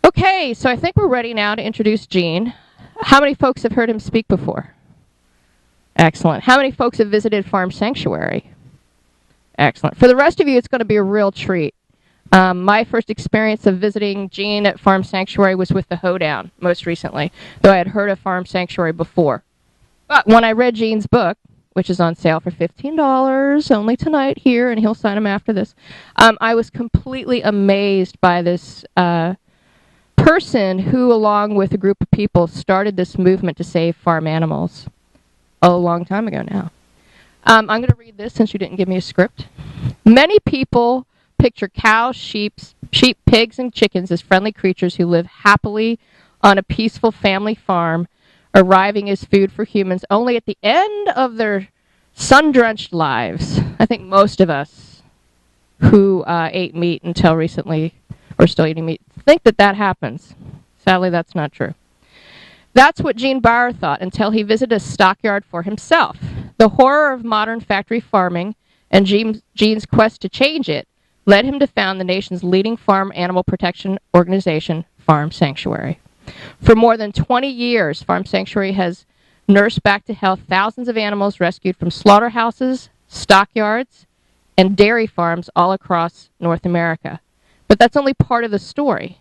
Okay, so I think we're ready now to introduce Gene. How many folks have heard him speak before? Excellent. How many folks have visited Farm Sanctuary? Excellent. For the rest of you, it's going to be a real treat. My first experience of visiting Gene at Farm Sanctuary was with the Hoedown, most recently, though I had heard of Farm Sanctuary before. But when I read Gene's book, which is on sale for $15 only tonight here, and he'll sign them after this, I was completely amazed by this person who, along with a group of people, started this movement to save farm animals a long time ago now. I'm going to read this since you didn't give me a script. Many people picture cows, sheep, pigs, and chickens as friendly creatures who live happily on a peaceful family farm, arriving as food for humans only at the end of their sun-drenched lives. I think most of us who ate meat until recently, or still eating meat, think that happens. Sadly, that's not true. That's what Gene Baur thought until he visited a stockyard for himself. The horror of modern factory farming and Gene's quest to change it led him to found the nation's leading farm animal protection organization, Farm Sanctuary. For more than 20 years, Farm Sanctuary has nursed back to health thousands of animals rescued from slaughterhouses, stockyards, and dairy farms all across North America. But that's only part of the story.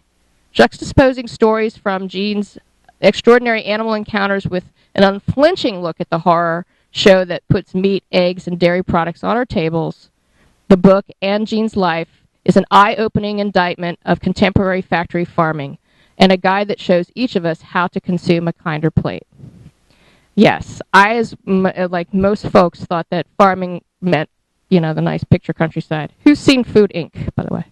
Juxtaposing stories from Gene's extraordinary animal encounters with an unflinching look at the horror show that puts meat, eggs, and dairy products on our tables, the book and Gene's life is an eye-opening indictment of contemporary factory farming and a guide that shows each of us how to consume a kinder plate. Yes, I, like most folks, thought that farming meant, the nice picture countryside. Who's seen Food Inc., by the way?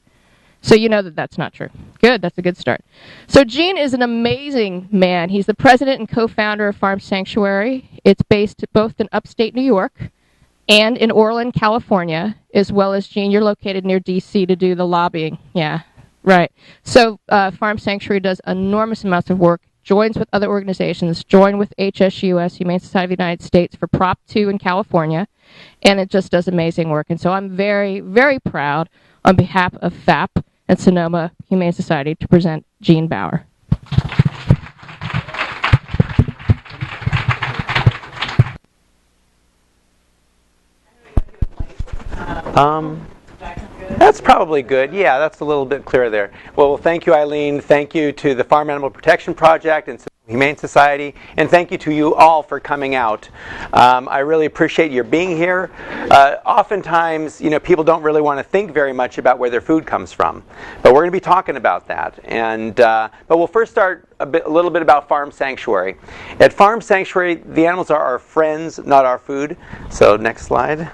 So you know that that's not true. Good, that's a good start. So Gene is an amazing man. He's the president and co-founder of Farm Sanctuary. It's based both in upstate New York and in Orland, California, as well as, Gene, you're located near D.C. to do the lobbying. Yeah, right. So Farm Sanctuary does enormous amounts of work, joins with other organizations, join with HSUS, Humane Society of the United States, for Prop 2 in California, and it just does amazing work. And so I'm very, very proud on behalf of FAP and Sonoma Humane Society to present Gene Baur. That's probably good. Yeah, that's a little bit clearer there. Well, thank you, Eileen. Thank you to the Farm Animal Protection Project and Humane Society, and thank you to you all for coming out. I really appreciate your being here. Oftentimes, people don't really want to think very much about where their food comes from, but we're going to be talking about that. And but we'll first start a little bit about Farm Sanctuary. At Farm Sanctuary, the animals are our friends, not our food. So next slide.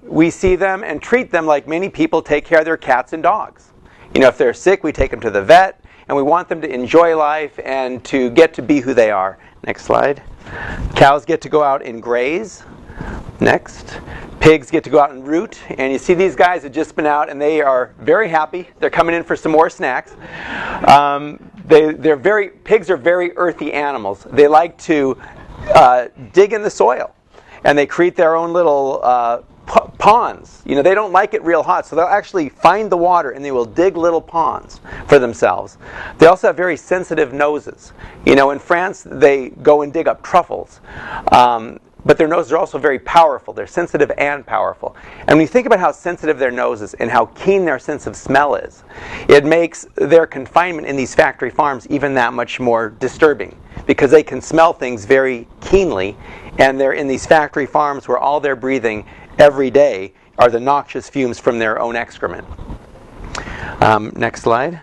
We see them and treat them like many people take care of their cats and dogs. If they're sick, we take them to the vet, and we want them to enjoy life and to get to be who they are. Next slide. Cows get to go out and graze. Next. Pigs get to go out and root. And you see these guys have just been out, and they are very happy. They're coming in for some more snacks. Pigs are very earthy animals. They like to dig in the soil. And they create their own little ponds. They don't like it real hot, so they'll actually find the water and they will dig little ponds for themselves. They also have very sensitive noses. In France, they go and dig up truffles. But their noses are also very powerful. They're sensitive and powerful. And when you think about how sensitive their nose is and how keen their sense of smell is, it makes their confinement in these factory farms even that much more disturbing, because they can smell things very keenly, and they're in these factory farms where all they're breathing every day are the noxious fumes from their own excrement. Next slide.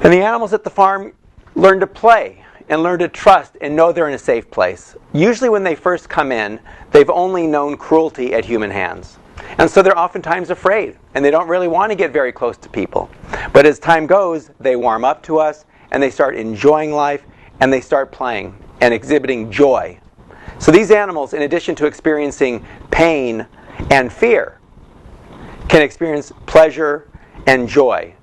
And the animals at the farm learn to play and learn to trust and know they're in a safe place. Usually when they first come in, they've only known cruelty at human hands. And so they're oftentimes afraid, and they don't really want to get very close to people. But as time goes, they warm up to us, and they start enjoying life, and they start playing and exhibiting joy. So these animals, in addition to experiencing pain and fear, can experience pleasure and joy.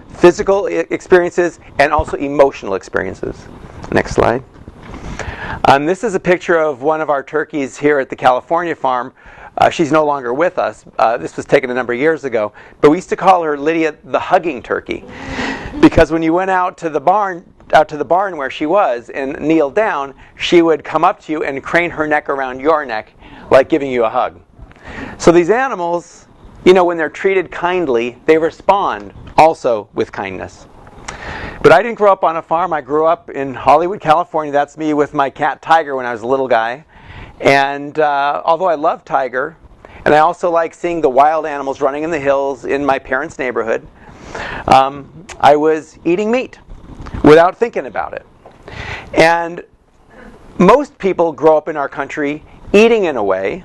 Physical experiences and also emotional experiences. Next slide. This is a picture of one of our turkeys here at the California farm. She's no longer with us. This was taken a number of years ago. But we used to call her Lydia the hugging turkey. Because when you went out to the barn where she was and kneeled down, she would come up to you and crane her neck around your neck like giving you a hug. So these animals, when they're treated kindly, they respond also with kindness. But I didn't grow up on a farm. I grew up in Hollywood, California. That's me with my cat Tiger when I was a little guy. And although I love Tiger, and I also like seeing the wild animals running in the hills in my parents' neighborhood, I was eating meat without thinking about it. And most people grow up in our country eating in a way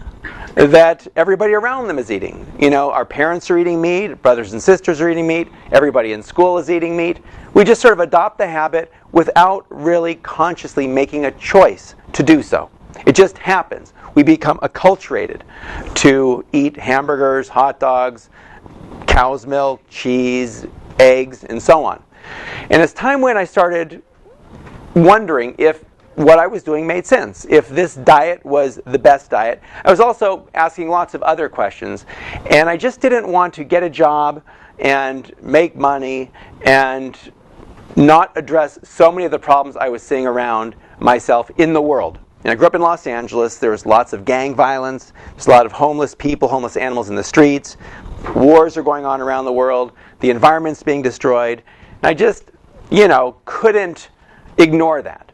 that everybody around them is eating. Our parents are eating meat, brothers and sisters are eating meat, everybody in school is eating meat. We just sort of adopt the habit without really consciously making a choice to do so. It just happens. We become acculturated to eat hamburgers, hot dogs, cow's milk, cheese, eggs, and so on. And as time went, I started wondering if what I was doing made sense, if this diet was the best diet. I was also asking lots of other questions, and I just didn't want to get a job and make money and not address so many of the problems I was seeing around myself in the world. And I grew up in Los Angeles. There was lots of gang violence. There's a lot of homeless people, homeless animals in the streets. Wars are going on around the world. The environment's being destroyed. And I just, couldn't ignore that.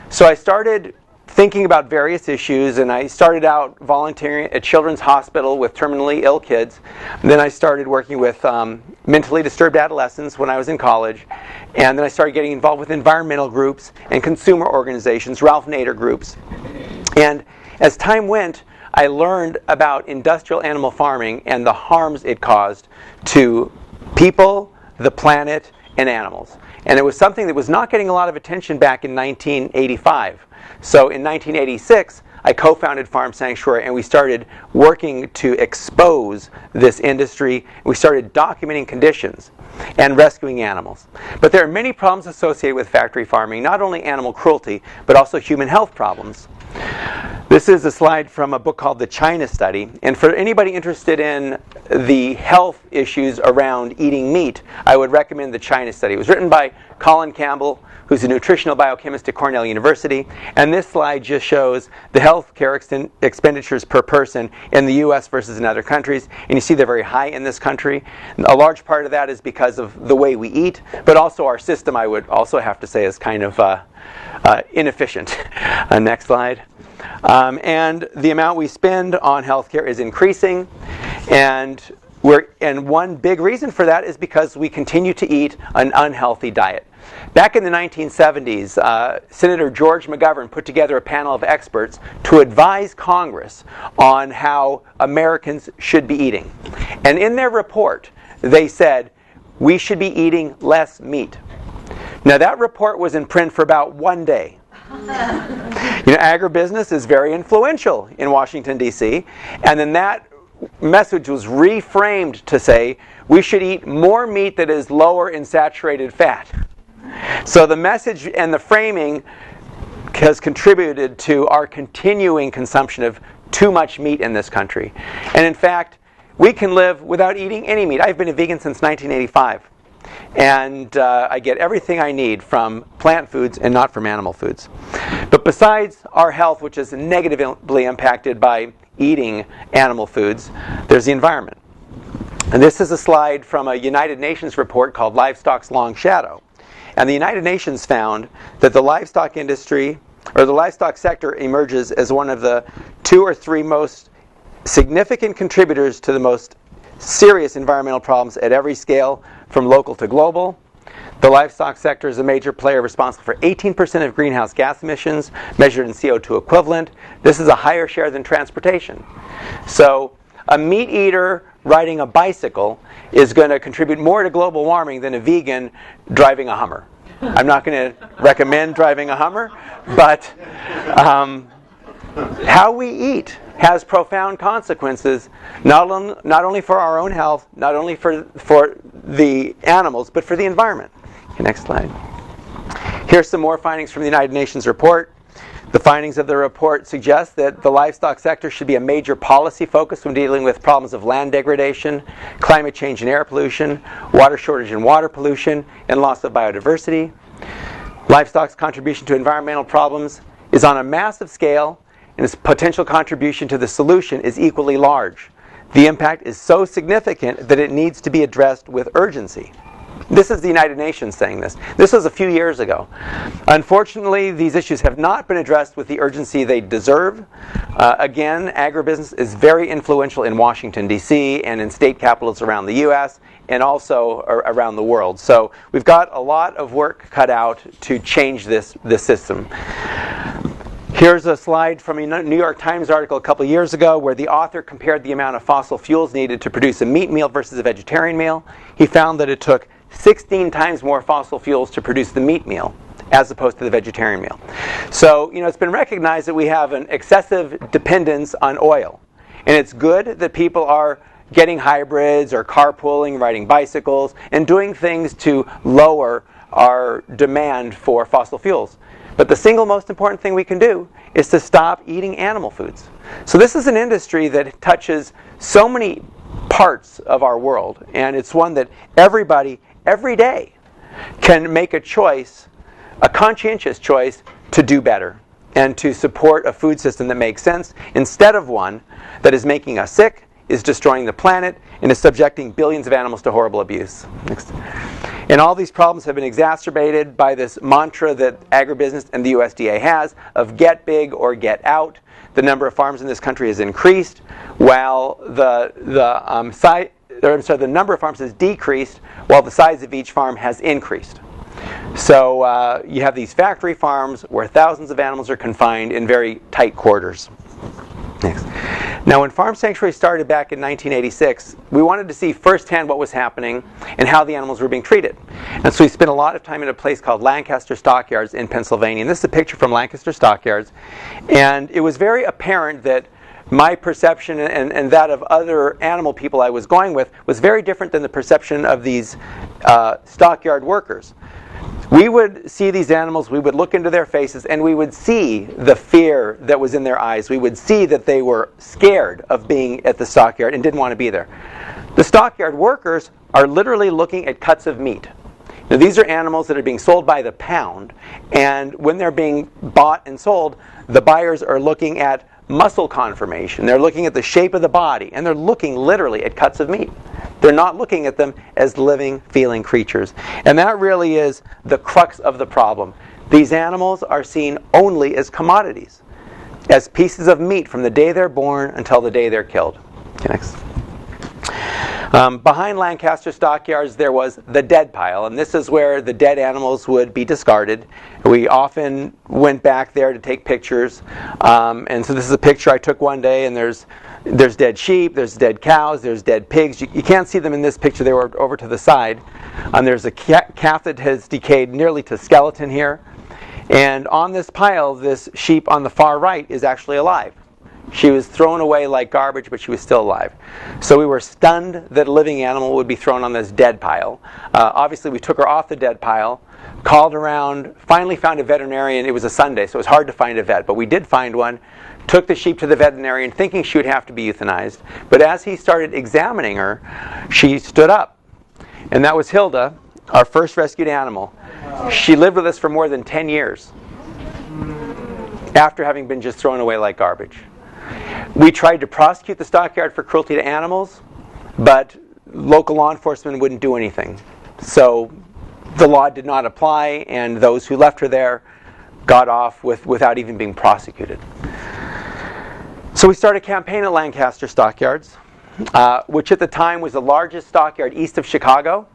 So I started thinking about various issues, and I started out volunteering at Children's Hospital with terminally ill kids. And then I started working with mentally disturbed adolescents when I was in college. And then I started getting involved with environmental groups and consumer organizations, Ralph Nader groups. And as time went, I learned about industrial animal farming and the harms it caused to people, the planet, and animals. And it was something that was not getting a lot of attention back in 1985. So in 1986, I co-founded Farm Sanctuary, and we started working to expose this industry. We started documenting conditions and rescuing animals. But there are many problems associated with factory farming, not only animal cruelty, but also human health problems. This is a slide from a book called The China Study. And for anybody interested in the health issues around eating meat, I would recommend The China Study. It was written by Colin Campbell, who's a nutritional biochemist at Cornell University. And this slide just shows the health care expenditures per person in the U.S. versus in other countries. And you see they're very high in this country. And a large part of that is because of the way we eat, but also our system, I would also have to say, is kind of inefficient. Next slide. And the amount we spend on healthcare is increasing, and one big reason for that is because we continue to eat an unhealthy diet. Back in the 1970s, Senator George McGovern put together a panel of experts to advise Congress on how Americans should be eating. And in their report, they said, we should be eating less meat. Now that report was in print for about one day. Agribusiness is very influential in Washington, D.C., and then that message was reframed to say we should eat more meat that is lower in saturated fat. So the message and the framing has contributed to our continuing consumption of too much meat in this country. And in fact, we can live without eating any meat. I've been a vegan since 1985. And I get everything I need from plant foods and not from animal foods. But besides our health, which is negatively impacted by eating animal foods, there's the environment. And this is a slide from a United Nations report called Livestock's Long Shadow. And the United Nations found that the livestock industry, or the livestock sector, emerges as one of the 2 or 3 most significant contributors to the most serious environmental problems at every scale, from local to global. The livestock sector is a major player responsible for 18% of greenhouse gas emissions measured in CO2 equivalent. This is a higher share than transportation. So a meat eater riding a bicycle is going to contribute more to global warming than a vegan driving a Hummer. I'm not going to recommend driving a Hummer, but how we eat has profound consequences, not only for our own health, not only for the animals, but for the environment. Okay, next slide. Here's some more findings from the United Nations report. The findings of the report suggest that the livestock sector should be a major policy focus when dealing with problems of land degradation, climate change and air pollution, water shortage and water pollution, and loss of biodiversity. Livestock's contribution to environmental problems is on a massive scale, and its potential contribution to the solution is equally large. The impact is so significant that it needs to be addressed with urgency. This is the United Nations saying this. This was a few years ago. Unfortunately, these issues have not been addressed with the urgency they deserve. Again, agribusiness is very influential in Washington, D.C. and in state capitals around the U.S. and also around the world. So we've got a lot of work cut out to change this system. Here's a slide from a New York Times article a couple of years ago where the author compared the amount of fossil fuels needed to produce a meat meal versus a vegetarian meal. He found that it took 16 times more fossil fuels to produce the meat meal as opposed to the vegetarian meal. So, it's been recognized that we have an excessive dependence on oil. And it's good that people are getting hybrids or carpooling, riding bicycles, and doing things to lower our demand for fossil fuels. But the single most important thing we can do is to stop eating animal foods. So this is an industry that touches so many parts of our world, and it's one that everybody, every day, can make a choice, a conscientious choice, to do better and to support a food system that makes sense instead of one that is making us sick, is destroying the planet, and is subjecting billions of animals to horrible abuse. Next. And all these problems have been exacerbated by this mantra that agribusiness and the USDA has of get big or get out. The number of farms in this country has increased, while the number of farms has decreased, while the size of each farm has increased. So you have these factory farms where thousands of animals are confined in very tight quarters. Next. Now, when Farm Sanctuary started back in 1986, we wanted to see firsthand what was happening and how the animals were being treated. And so we spent a lot of time in a place called Lancaster Stockyards in Pennsylvania. And this is a picture from Lancaster Stockyards. And it was very apparent that my perception and that of other animal people I was going with was very different than the perception of these stockyard workers. We would see these animals, we would look into their faces, and we would see the fear that was in their eyes. We would see that they were scared of being at the stockyard and didn't want to be there. The stockyard workers are literally looking at cuts of meat. Now, these are animals that are being sold by the pound, and when they're being bought and sold, the buyers are looking at muscle conformation. They're looking at the shape of the body, and they're looking literally at cuts of meat. They're not looking at them as living, feeling creatures. And that really is the crux of the problem. These animals are seen only as commodities, as pieces of meat from the day they're born until the day they're killed. Okay, next. Behind Lancaster Stockyards there was the dead pile, and this is where the dead animals would be discarded. We often went back there to take pictures, and so this is a picture I took one day, and there's dead sheep, there's dead cows, there's dead pigs. You can't see them in this picture, they were over to the side. There's a calf that has decayed nearly to skeleton here, and on this pile, this sheep on the far right is actually alive. She was thrown away like garbage, but she was still alive. So we were stunned that a living animal would be thrown on this dead pile. Obviously, we took her off the dead pile, called around, finally found a veterinarian. It was a Sunday, so it was hard to find a vet, but we did find one. Took the sheep to the veterinarian thinking she would have to be euthanized. But as he started examining her, she stood up. And that was Hilda, our first rescued animal. She lived with us for more than 10 years after having been just thrown away like garbage. We tried to prosecute the stockyard for cruelty to animals, but local law enforcement wouldn't do anything. So the law did not apply, and those who left her there got off without even being prosecuted. So we started a campaign at Lancaster Stockyards, which at the time was the largest stockyard east of Chicago.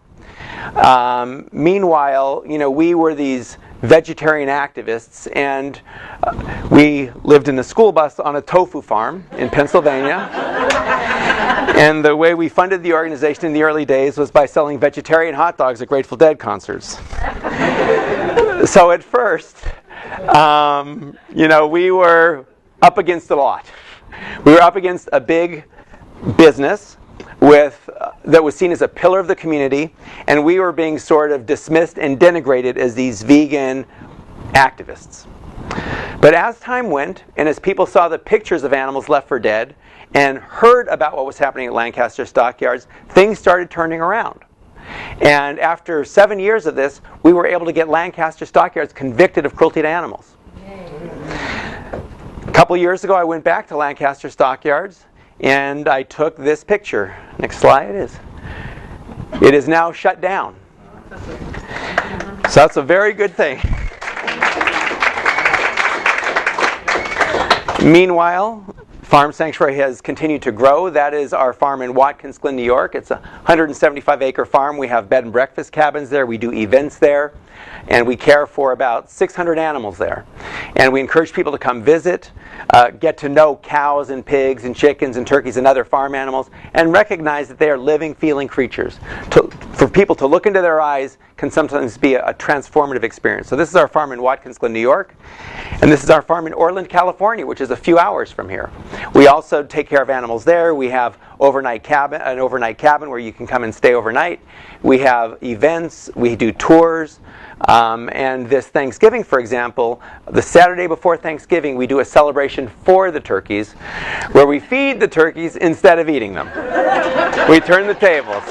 Meanwhile, we were these vegetarian activists, and we lived in a school bus on a tofu farm in Pennsylvania. And the way we funded the organization in the early days was by selling vegetarian hot dogs at Grateful Dead concerts. So at first, we were up against a lot. We were up against a big business that was seen as a pillar of the community, and we were being sort of dismissed and denigrated as these vegan activists. But as time went, and as people saw the pictures of animals left for dead, and heard about what was happening at Lancaster Stockyards, things started turning around. And after 7 years of this, we were able to get Lancaster Stockyards convicted of cruelty to animals. A couple years ago, I went back to Lancaster Stockyards, and I took this picture. Next slide is. It is now shut down. So that's a very good thing. Meanwhile, Farm Sanctuary has continued to grow. That is our farm in Watkins Glen, New York. It's a 175-acre farm. We have bed and breakfast cabins there. We do events there. And we care for about 600 animals there. And we encourage people to come visit, get to know cows and pigs and chickens and turkeys and other farm animals, and recognize that they are living, feeling creatures. For people to look into their eyes can sometimes be a transformative experience. So this is our farm in Watkins Glen, New York. And this is our farm in Orland, California, which is a few hours from here. We also take care of animals there. We have an overnight cabin where you can come and stay overnight. We have events. We do tours. And this Thanksgiving, for example, the Saturday before Thanksgiving, we do a celebration for the turkeys where we feed the turkeys instead of eating them. We turn the tables.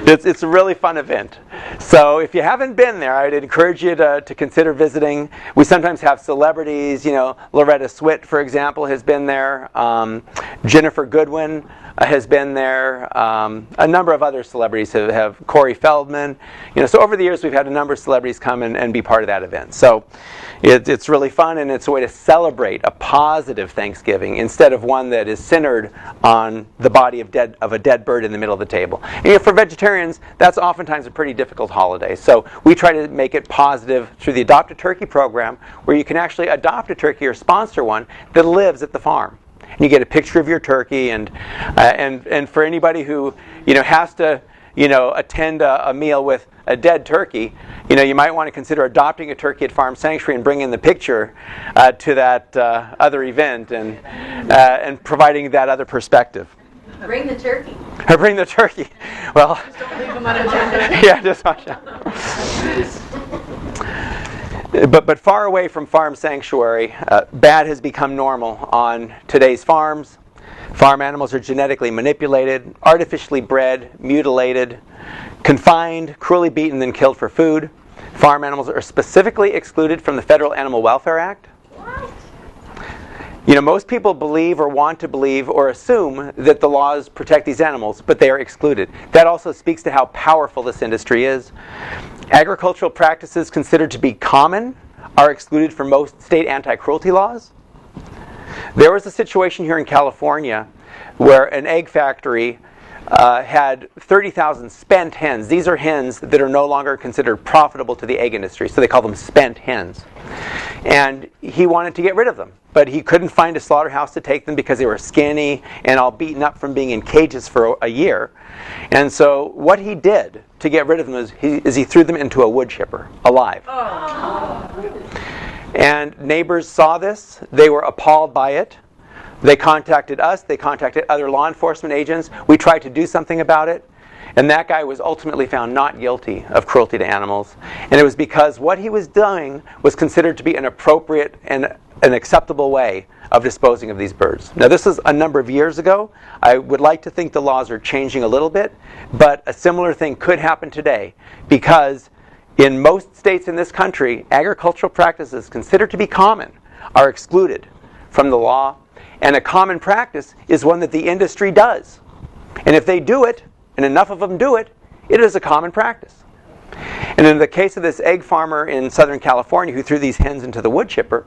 It's a really fun event. So if you haven't been there, I'd encourage you to consider visiting. We sometimes have celebrities. Loretta Swit, for example, has been there. Jennifer Goodwin has been there. A number of other celebrities have Corey Feldman. So over the years, we've had a number of celebrities come and be part of that event. So it's really fun, and it's a way to celebrate a positive Thanksgiving instead of one that is centered on the body of a dead bird in the middle of the table. And for vegetarians, that's oftentimes a pretty difficult holiday. So we try to make it positive through the Adopt a Turkey program, where you can actually adopt a turkey or sponsor one that lives at the farm. And you get a picture of your turkey, and for anybody who has to attend a meal with a dead turkey, you might want to consider adopting a turkey at Farm Sanctuary and bringing the picture to that other event and providing that other perspective. Bring the turkey. Or bring the turkey. Well, just don't leave them unattended. Yeah, just watch out. But far away from Farm Sanctuary, bad has become normal on today's farms. Farm animals are genetically manipulated, artificially bred, mutilated, confined, cruelly beaten, then killed for food. Farm animals are specifically excluded from the Federal Animal Welfare Act. What? Most people believe or want to believe or assume that the laws protect these animals, but they are excluded. That also speaks to how powerful this industry is. Agricultural practices considered to be common are excluded from most state anti-cruelty laws. There was a situation here in California where an egg factory had 30,000 spent hens. These are hens that are no longer considered profitable to the egg industry, so they call them spent hens. And he wanted to get rid of them, but he couldn't find a slaughterhouse to take them because they were skinny and all beaten up from being in cages for a year. And so what he did to get rid of them is he threw them into a wood chipper, alive. And neighbors saw this. They were appalled by it. They contacted us. They contacted other law enforcement agents. We tried to do something about it. And that guy was ultimately found not guilty of cruelty to animals. And it was because what he was doing was considered to be an appropriate and an acceptable way of disposing of these birds. Now, this is a number of years ago. I would like to think the laws are changing a little bit, but a similar thing could happen today, because in most states in this country, agricultural practices considered to be common are excluded from the law. And a common practice is one that the industry does. And if they do it, and enough of them do it, it is a common practice. And in the case of this egg farmer in Southern California who threw these hens into the wood chipper,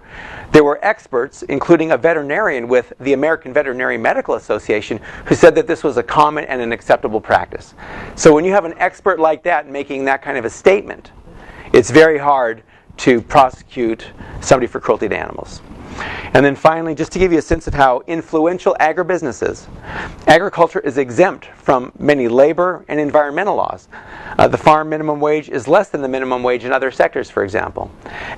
there were experts, including a veterinarian with the American Veterinary Medical Association, who said that this was a common and an acceptable practice. So when you have an expert like that making that kind of a statement, it's very hard to prosecute somebody for cruelty to animals. And then finally, just to give you a sense of how influential agribusiness is, agriculture is exempt from many labor and environmental laws. The farm minimum wage is less than the minimum wage in other sectors, for example.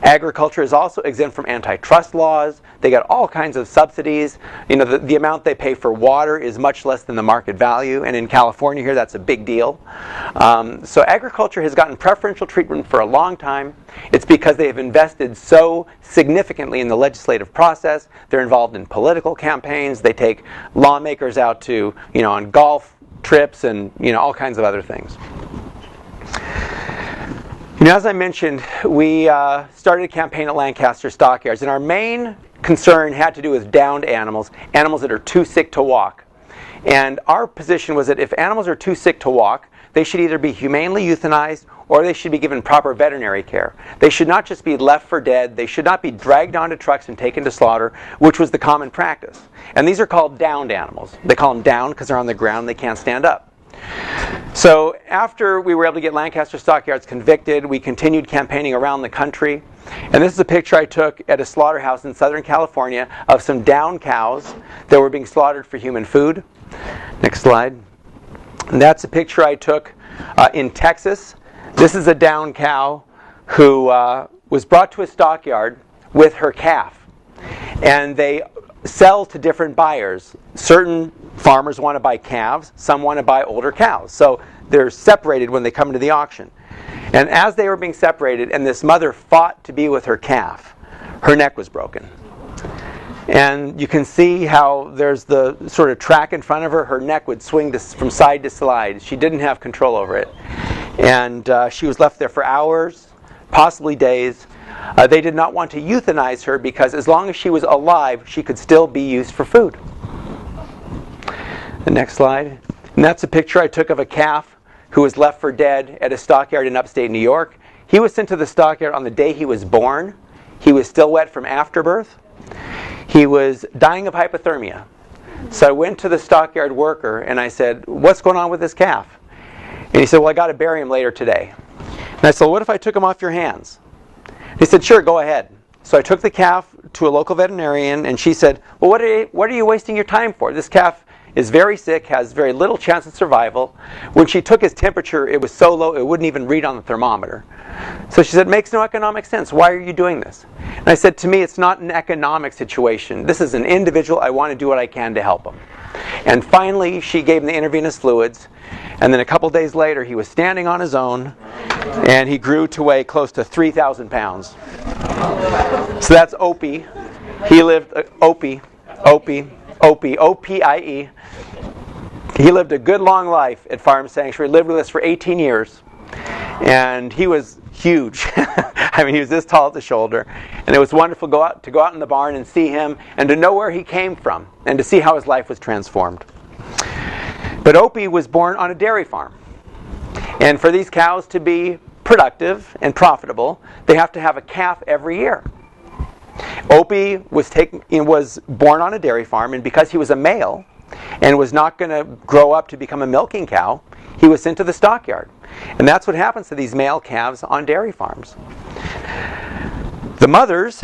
Agriculture is also exempt from antitrust laws. They get all kinds of subsidies. The amount they pay for water is much less than the market value, and in California here, that's a big deal. So agriculture has gotten preferential treatment for a long time, It's because they have invested so significantly in the legislative process. They're involved in political campaigns. They take lawmakers out to, on golf trips and, all kinds of other things. As I mentioned, we started a campaign at Lancaster Stockyards, and our main concern had to do with downed animals, animals that are too sick to walk. And our position was that if animals are too sick to walk, they should either be humanely euthanized or they should be given proper veterinary care. They should not just be left for dead. They should not be dragged onto trucks and taken to slaughter, which was the common practice. And these are called downed animals. They call them downed because they're on the ground, they can't stand up. So after we were able to get Lancaster Stockyards convicted, we continued campaigning around the country. And this is a picture I took at a slaughterhouse in Southern California of some downed cows that were being slaughtered for human food. Next slide. And that's a picture I took in Texas. This is a downed cow who was brought to a stockyard with her calf. And they sell to different buyers. Certain farmers want to buy calves, some want to buy older cows. So they're separated when they come into the auction. And as they were being separated, and this mother fought to be with her calf, her neck was broken. And you can see how there's the sort of track in front of her. Her neck would swing from side to side. She didn't have control over it. And she was left there for hours, possibly days. They did not want to euthanize her because as long as she was alive, she could still be used for food. The next slide. And that's a picture I took of a calf who was left for dead at a stockyard in upstate New York. He was sent to the stockyard on the day he was born. He was still wet from afterbirth. He was dying of hypothermia. So I went to the stockyard worker and I said, "What's going on with this calf?" And he said, "Well, I got to bury him later today." And I said, "What if I took him off your hands?" He said, "Sure, go ahead." So I took the calf to a local veterinarian, and she said, "Well, what are you wasting your time for? This calf is very sick, has very little chance of survival." When she took his temperature, it was so low it wouldn't even read on the thermometer. So she said, "Makes no economic sense. Why are you doing this?" And I said, "To me, it's not an economic situation. This is an individual. I want to do what I can to help him." And finally, she gave him the intravenous fluids. And then a couple days later, he was standing on his own, and he grew to weigh close to 3,000 pounds. So that's Opie. He lived, Opie, O-P-I-E. He lived a good long life at Farm Sanctuary, lived with us for 18 years. And he was huge. I mean, he was this tall at the shoulder. And it was wonderful to go out in the barn and see him and to know where he came from and to see how his life was transformed. But Opie was born on a dairy farm. And for these cows to be productive and profitable, they have to have a calf every year. Opie was born on a dairy farm, and because he was a male and was not going to grow up to become a milking cow, he was sent to the stockyard. And that's what happens to these male calves on dairy farms. The mothers,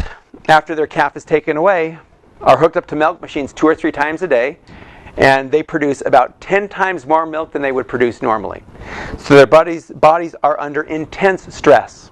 after their calf is taken away, are hooked up to milk machines 2 or 3 times a day, and they produce about 10 times more milk than they would produce normally. So their bodies are under intense stress.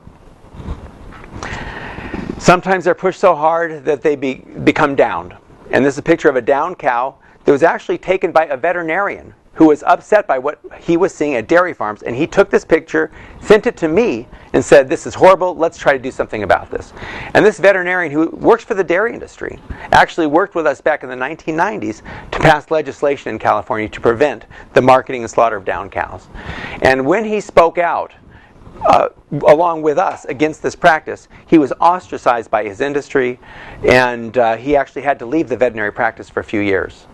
Sometimes they're pushed so hard that they become downed. And this is a picture of a downed cow that was actually taken by a veterinarian who was upset by what he was seeing at dairy farms. And he took this picture, sent it to me, and said, "This is horrible, let's try to do something about this." And this veterinarian, who works for the dairy industry, actually worked with us back in the 1990s to pass legislation in California to prevent the marketing and slaughter of downed cows. And when he spoke out, along with us, against this practice, he was ostracized by his industry, and he actually had to leave the veterinary practice for a few years.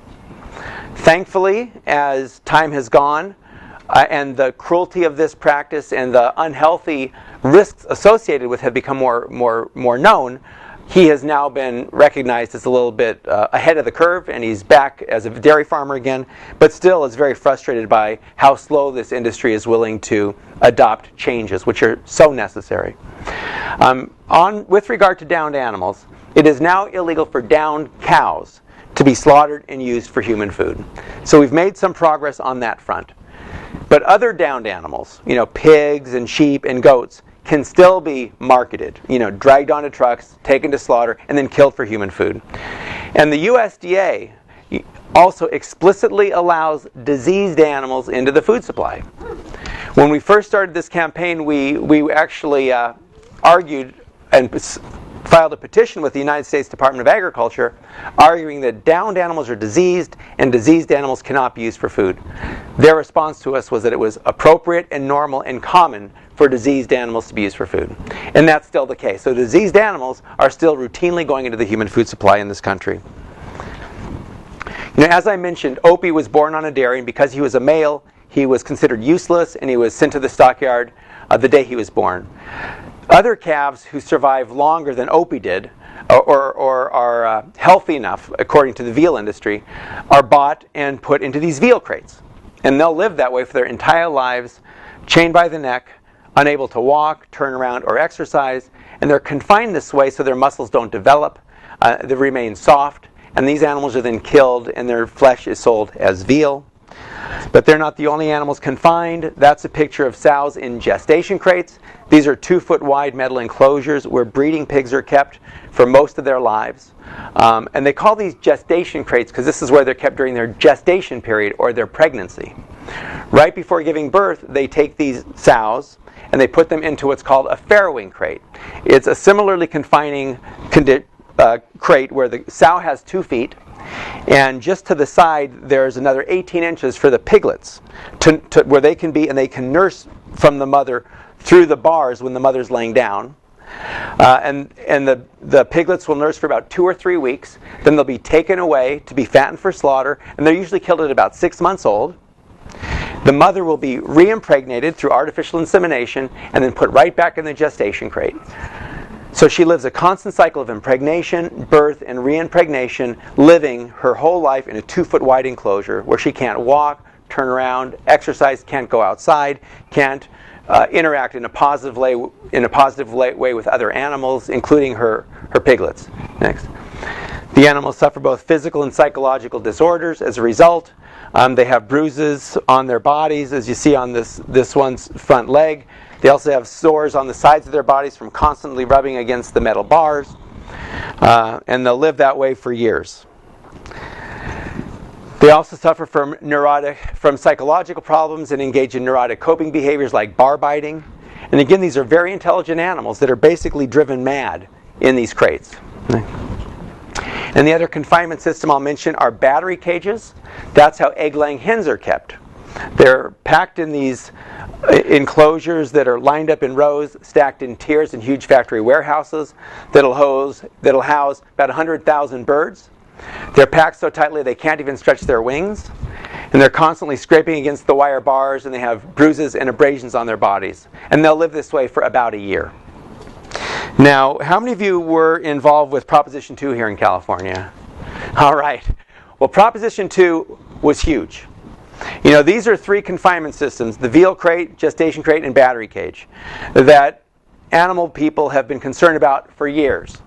Thankfully, as time has gone, and the cruelty of this practice and the unhealthy risks associated with it have become more known, he has now been recognized as a little bit ahead of the curve, and he's back as a dairy farmer again, but still is very frustrated by how slow this industry is willing to adopt changes, which are so necessary. With regard to downed animals, it is now illegal for downed cows to be slaughtered and used for human food. So we've made some progress on that front. But other downed animals, pigs and sheep and goats, can still be marketed, dragged onto trucks, taken to slaughter, and then killed for human food. And the USDA also explicitly allows diseased animals into the food supply. When we first started this campaign, we actually argued and filed a petition with the United States Department of Agriculture arguing that downed animals are diseased and diseased animals cannot be used for food. Their response to us was that it was appropriate and normal and common for diseased animals to be used for food. And that's still the case. So diseased animals are still routinely going into the human food supply in this country. As I mentioned, Opie was born on a dairy, and because he was a male, he was considered useless and he was sent to the stockyard the day he was born. Other calves who survive longer than Opie did, or are healthy enough, according to the veal industry, are bought and put into these veal crates. And they'll live that way for their entire lives, chained by the neck, unable to walk, turn around, or exercise. And they're confined this way so their muscles don't develop, they remain soft. And these animals are then killed and their flesh is sold as veal. But they're not the only animals confined. That's a picture of sows in gestation crates. These are 2-foot wide metal enclosures where breeding pigs are kept for most of their lives. And they call these gestation crates because this is where they're kept during their gestation period or their pregnancy. Right before giving birth, they take these sows and they put them into what's called a farrowing crate. It's a similarly confining crate where the sow has 2 feet, and just to the side there's another 18 inches for the piglets where they can be, and they can nurse from the mother through the bars when the mother's laying down. And the piglets will nurse for about 2 or 3 weeks. Then they'll be taken away to be fattened for slaughter, and they're usually killed at about 6 months old. The mother will be re-impregnated through artificial insemination and then put right back in the gestation crate. So she lives a constant cycle of impregnation, birth, and re-impregnation, living her whole life in a 2-foot wide enclosure where she can't walk, turn around, exercise, can't go outside, can't interact in a positive way with other animals, including her piglets. Next. The animals suffer both physical and psychological disorders as a result. They have bruises on their bodies, as you see on this one's front leg. They also have sores on the sides of their bodies from constantly rubbing against the metal bars. And they'll live that way for years. They also suffer from psychological problems and engage in neurotic coping behaviors like bar biting. And again, these are very intelligent animals that are basically driven mad in these crates. And the other confinement system I'll mention are battery cages. That's how egg-laying hens are kept. They're packed in these enclosures that are lined up in rows, stacked in tiers in huge factory warehouses that'll house about 100,000 birds. They're packed so tightly they can't even stretch their wings. And they're constantly scraping against the wire bars, and they have bruises and abrasions on their bodies. And they'll live this way for about a year. Now, how many of you were involved with Proposition 2 here in California? All right. Well, Proposition 2 was huge. These are 3 confinement systems, the veal crate, gestation crate, and battery cage, that animal people have been concerned about for years.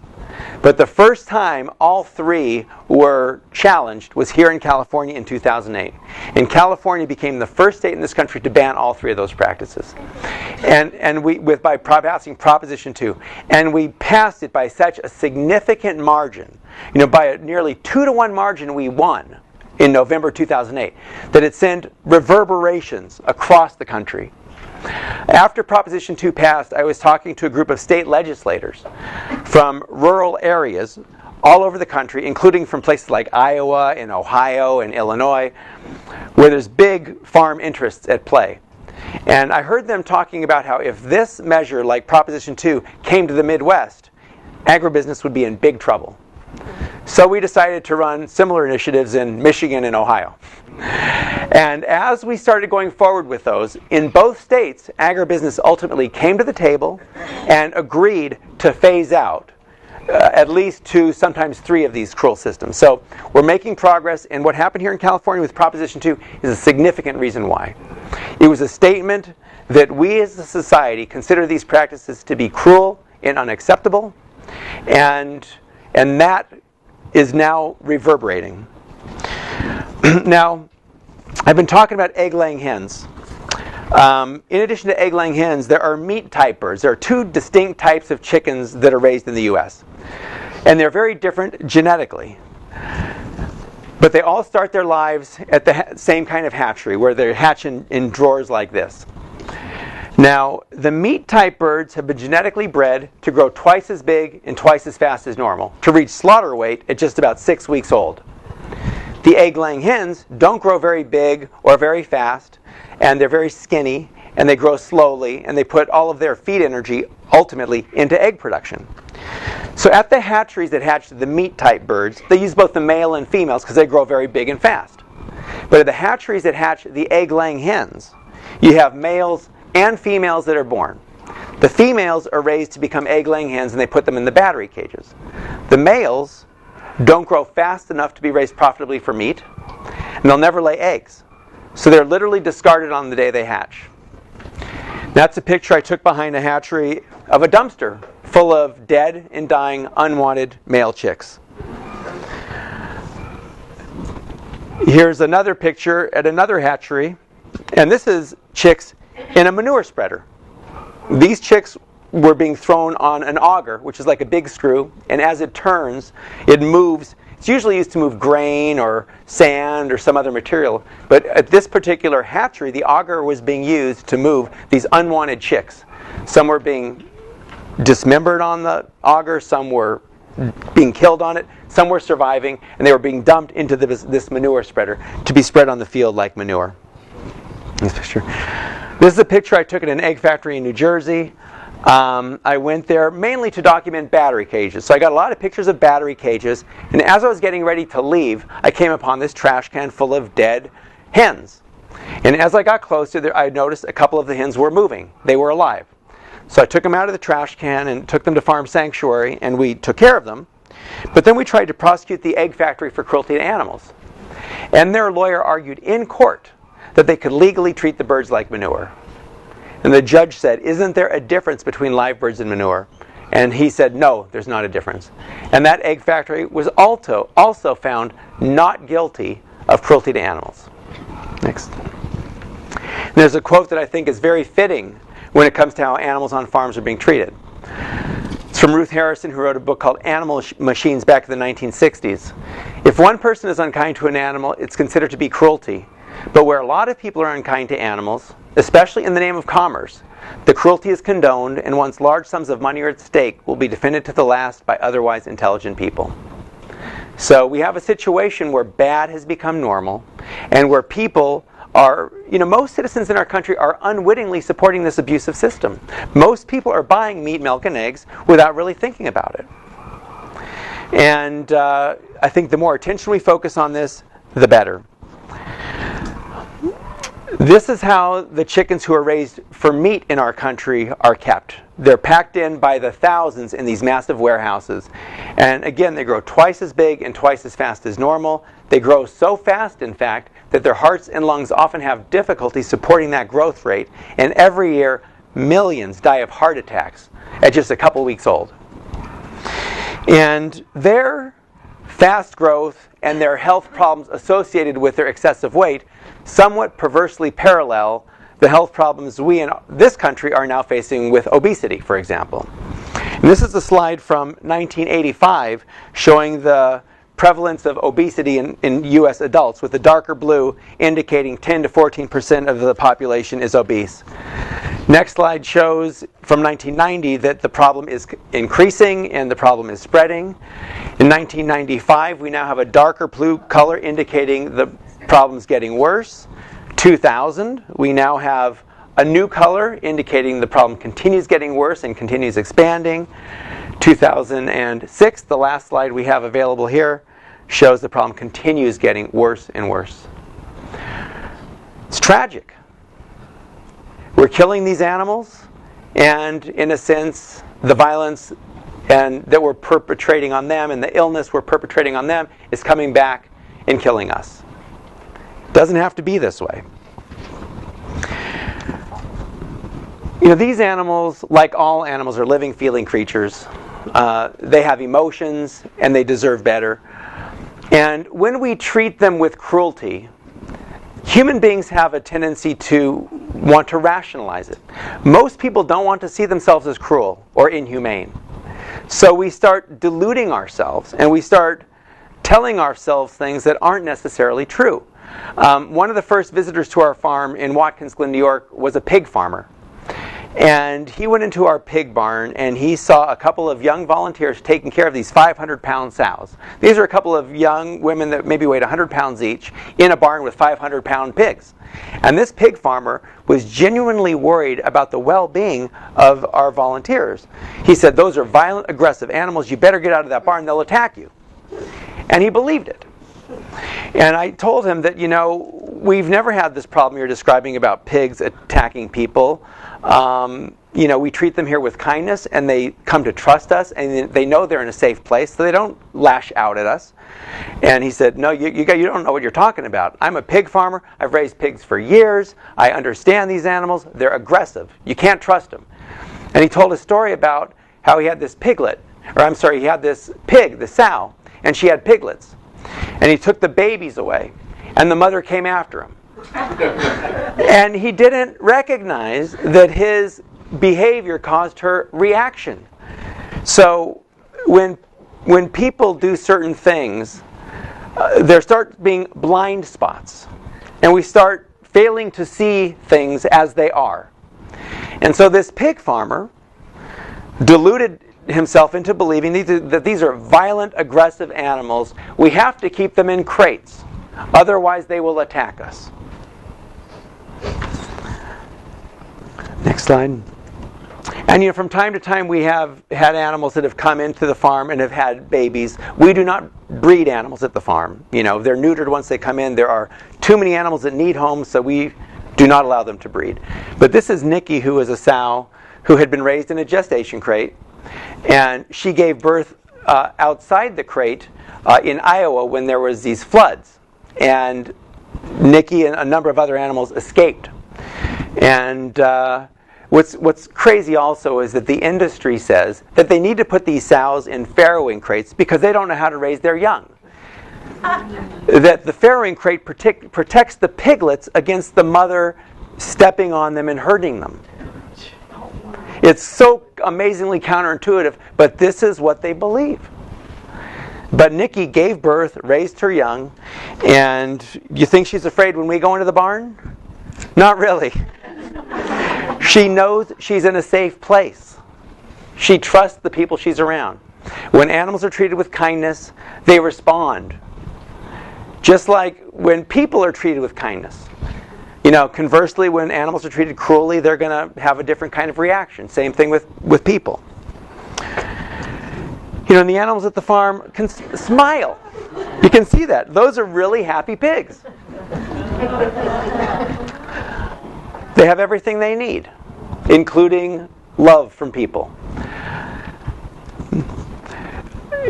But the first time all 3 were challenged was here in California in 2008. And California became the first state in this country to ban all 3 of those practices. By passing Proposition 2. And we passed it by such a significant margin. By a nearly 2-to-1 margin we won in November 2008, that it sent reverberations across the country. After Proposition 2 passed, I was talking to a group of state legislators from rural areas all over the country, including from places like Iowa and Ohio and Illinois, where there's big farm interests at play. And I heard them talking about how if this measure, like Proposition 2, came to the Midwest, agribusiness would be in big trouble. So we decided to run similar initiatives in Michigan and Ohio. And as we started going forward with those, in both states, agribusiness ultimately came to the table and agreed to phase out at least 2, sometimes 3 of these cruel systems. So we're making progress, and what happened here in California with Proposition 2 is a significant reason why. It was a statement that we as a society consider these practices to be cruel and unacceptable, and that is now reverberating. Now, I've been talking about egg-laying hens. In addition to egg-laying hens, there are meat type birds. There are 2 distinct types of chickens that are raised in the U.S. And they're very different genetically. But they all start their lives at the same kind of hatchery, where they hatch in drawers like this. Now, the meat-type birds have been genetically bred to grow twice as big and twice as fast as normal, to reach slaughter weight at just about 6 weeks old. The egg-laying hens don't grow very big or very fast, and they're very skinny, and they grow slowly, and they put all of their feed energy ultimately into egg production. So at the hatcheries that hatch the meat-type birds, they use both the male and females because they grow very big and fast. But at the hatcheries that hatch the egg-laying hens, you have males and females that are born. The females are raised to become egg-laying hens, and they put them in the battery cages. The males don't grow fast enough to be raised profitably for meat, and they'll never lay eggs. So they're literally discarded on the day they hatch. That's a picture I took behind a hatchery of a dumpster full of dead and dying unwanted male chicks. Here's another picture at another hatchery, and this is chicks in a manure spreader. These chicks were being thrown on an auger, which is like a big screw, and as it turns, it moves. It's usually used to move grain or sand or some other material, but at this particular hatchery, the auger was being used to move these unwanted chicks. Some were being dismembered on the auger, some were being killed on it, some were surviving, and they were being dumped into this manure spreader to be spread on the field like manure. This picture. This is a picture I took at an egg factory in New Jersey. I went there mainly to document battery cages. So I got a lot of pictures of battery cages, and as I was getting ready to leave, I came upon this trash can full of dead hens. And as I got closer, I noticed a couple of the hens were moving. They were alive. So I took them out of the trash can and took them to Farm Sanctuary, and we took care of them. But then we tried to prosecute the egg factory for cruelty to animals. And their lawyer argued in court that they could legally treat the birds like manure. And the judge said, "Isn't there a difference between live birds and manure?" And he said, "No, there's not a difference." And that egg factory was also found not guilty of cruelty to animals. Next. And there's a quote that I think is very fitting when it comes to how animals on farms are being treated. It's from Ruth Harrison, who wrote a book called Animal Machines back in the 1960s. "If one person is unkind to an animal, it's considered to be cruelty. But where a lot of people are unkind to animals, especially in the name of commerce, the cruelty is condoned, and once large sums of money are at stake, will be defended to the last by otherwise intelligent people." So we have a situation where bad has become normal, and where people are, most citizens in our country are unwittingly supporting this abusive system. Most people are buying meat, milk, and eggs without really thinking about it. And I think the more attention we focus on this, the better. This is how the chickens who are raised for meat in our country are kept. They're packed in by the thousands in these massive warehouses. And again, they grow twice as big and twice as fast as normal. They grow so fast, in fact, that their hearts and lungs often have difficulty supporting that growth rate. And every year, millions die of heart attacks at just a couple weeks old. And their fast growth and their health problems associated with their excessive weight somewhat perversely parallel the health problems we in this country are now facing with obesity, for example. And this is a slide from 1985 showing the prevalence of obesity in U.S. adults, with the darker blue indicating 10 to 14% of the population is obese. Next slide shows from 1990 that the problem is increasing and the problem is spreading. In 1995, we now have a darker blue color indicating the problem's getting worse. 2000, we now have a new color indicating the problem continues getting worse and continues expanding. 2006, the last slide we have available here, shows the problem continues getting worse and worse. It's tragic. We're killing these animals, and in a sense, the violence that we're perpetrating on them and the illness we're perpetrating on them is coming back and killing us. It doesn't have to be this way. These animals, like all animals, are living, feeling creatures. They have emotions, and they deserve better. And when we treat them with cruelty, human beings have a tendency to want to rationalize it. Most people don't want to see themselves as cruel or inhumane. So we start deluding ourselves, and we start telling ourselves things that aren't necessarily true. One of the first visitors to our farm in Watkins Glen, New York, was a pig farmer. And he went into our pig barn and he saw a couple of young volunteers taking care of these 500-pound sows. These are a couple of young women that maybe weighed 100 pounds each in a barn with 500-pound pigs. And this pig farmer was genuinely worried about the well-being of our volunteers. He said, those are violent, aggressive animals. You better get out of that barn. They'll attack you. And he believed it. And I told him that, we've never had this problem you're describing about pigs attacking people. We treat them here with kindness, and they come to trust us, and they know they're in a safe place, so they don't lash out at us. And he said, no, you don't know what you're talking about. I'm a pig farmer. I've raised pigs for years. I understand these animals. They're aggressive. You can't trust them. And he told a story about how he had this he had this pig, the sow, and she had piglets. And he took the babies away, and the mother came after him. And he didn't recognize that his behavior caused her reaction. So when people do certain things, there start being blind spots. And we start failing to see things as they are. And so this pig farmer deluded himself into believing that these are violent, aggressive animals. We have to keep them in crates. Otherwise, they will attack us. Next slide. And from time to time we have had animals that have come into the farm and have had babies. We do not breed animals at the farm. They're neutered once they come in. There are too many animals that need homes, so we do not allow them to breed. But this is Nikki, who is a sow who had been raised in a gestation crate. And she gave birth outside the crate in Iowa when there was these floods. And Nikki and a number of other animals escaped. And what's crazy also is that the industry says that they need to put these sows in farrowing crates because they don't know how to raise their young. That the farrowing crate protects the piglets against the mother stepping on them and hurting them. It's so amazingly counterintuitive, but this is what they believe. But Nikki gave birth, raised her young, and you think she's afraid when we go into the barn? Not really. She knows she's in a safe place. She trusts the people she's around. When animals are treated with kindness, they respond. Just like when people are treated with kindness. Conversely, when animals are treated cruelly, they're going to have a different kind of reaction. Same thing with people. And the animals at the farm can smile. You can see that. Those are really happy pigs. They have everything they need, including love from people.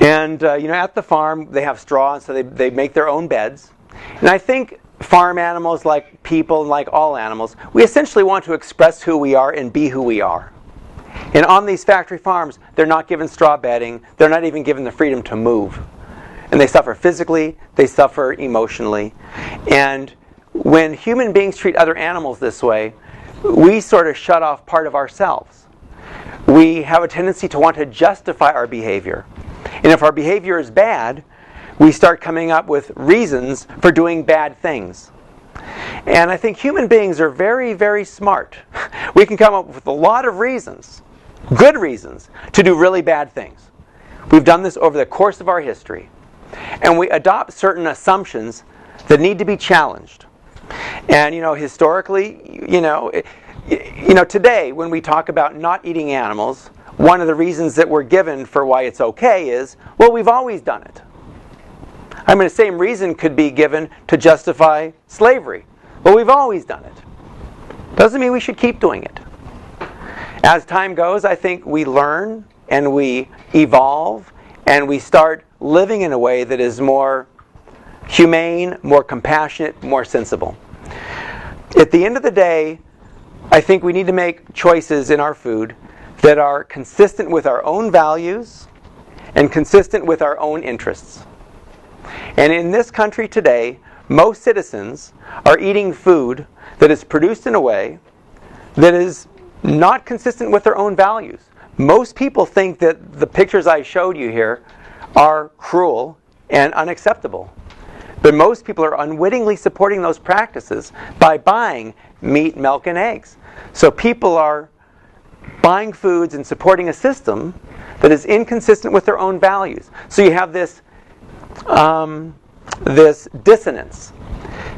And, at the farm, they have straw, and so they make their own beds. And I think farm animals, like people and like all animals, we essentially want to express who we are and be who we are. And on these factory farms, they're not given straw bedding. They're not even given the freedom to move. And they suffer physically. They suffer emotionally. And when human beings treat other animals this way, we sort of shut off part of ourselves. We have a tendency to want to justify our behavior. And if our behavior is bad, we start coming up with reasons for doing bad things. And I think human beings are very, very smart. We can come up with a lot of reasons, good reasons, to do really bad things. We've done this over the course of our history. And we adopt certain assumptions that need to be challenged. And, historically, today when we talk about not eating animals, one of the reasons that we're given for why it's okay is, well, we've always done it. The same reason could be given to justify slavery. Well, we've always done it. Doesn't mean we should keep doing it. As time goes, I think we learn and we evolve and we start living in a way that is more humane, more compassionate, more sensible. At the end of the day, I think we need to make choices in our food that are consistent with our own values and consistent with our own interests. And in this country today, most citizens are eating food that is produced in a way that is not consistent with their own values. Most people think that the pictures I showed you here are cruel and unacceptable. But most people are unwittingly supporting those practices by buying meat, milk, and eggs. So people are buying foods and supporting a system that is inconsistent with their own values. So you have this dissonance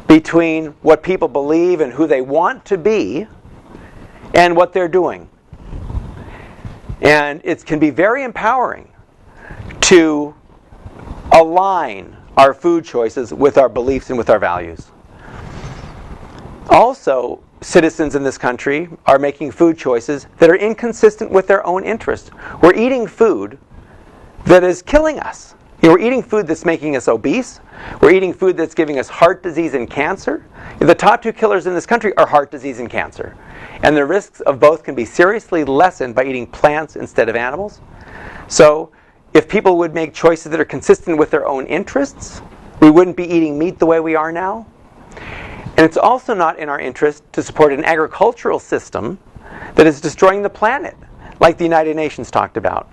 between what people believe and who they want to be and what they're doing. And it can be very empowering to align our food choices with our beliefs and with our values. Also, citizens in this country are making food choices that are inconsistent with their own interests. We're eating food that is killing us. We're eating food that's making us obese. We're eating food that's giving us heart disease and cancer. The top two killers in this country are heart disease and cancer. And the risks of both can be seriously lessened by eating plants instead of animals. So, if people would make choices that are consistent with their own interests, we wouldn't be eating meat the way we are now. And it's also not in our interest to support an agricultural system that is destroying the planet, like the United Nations talked about.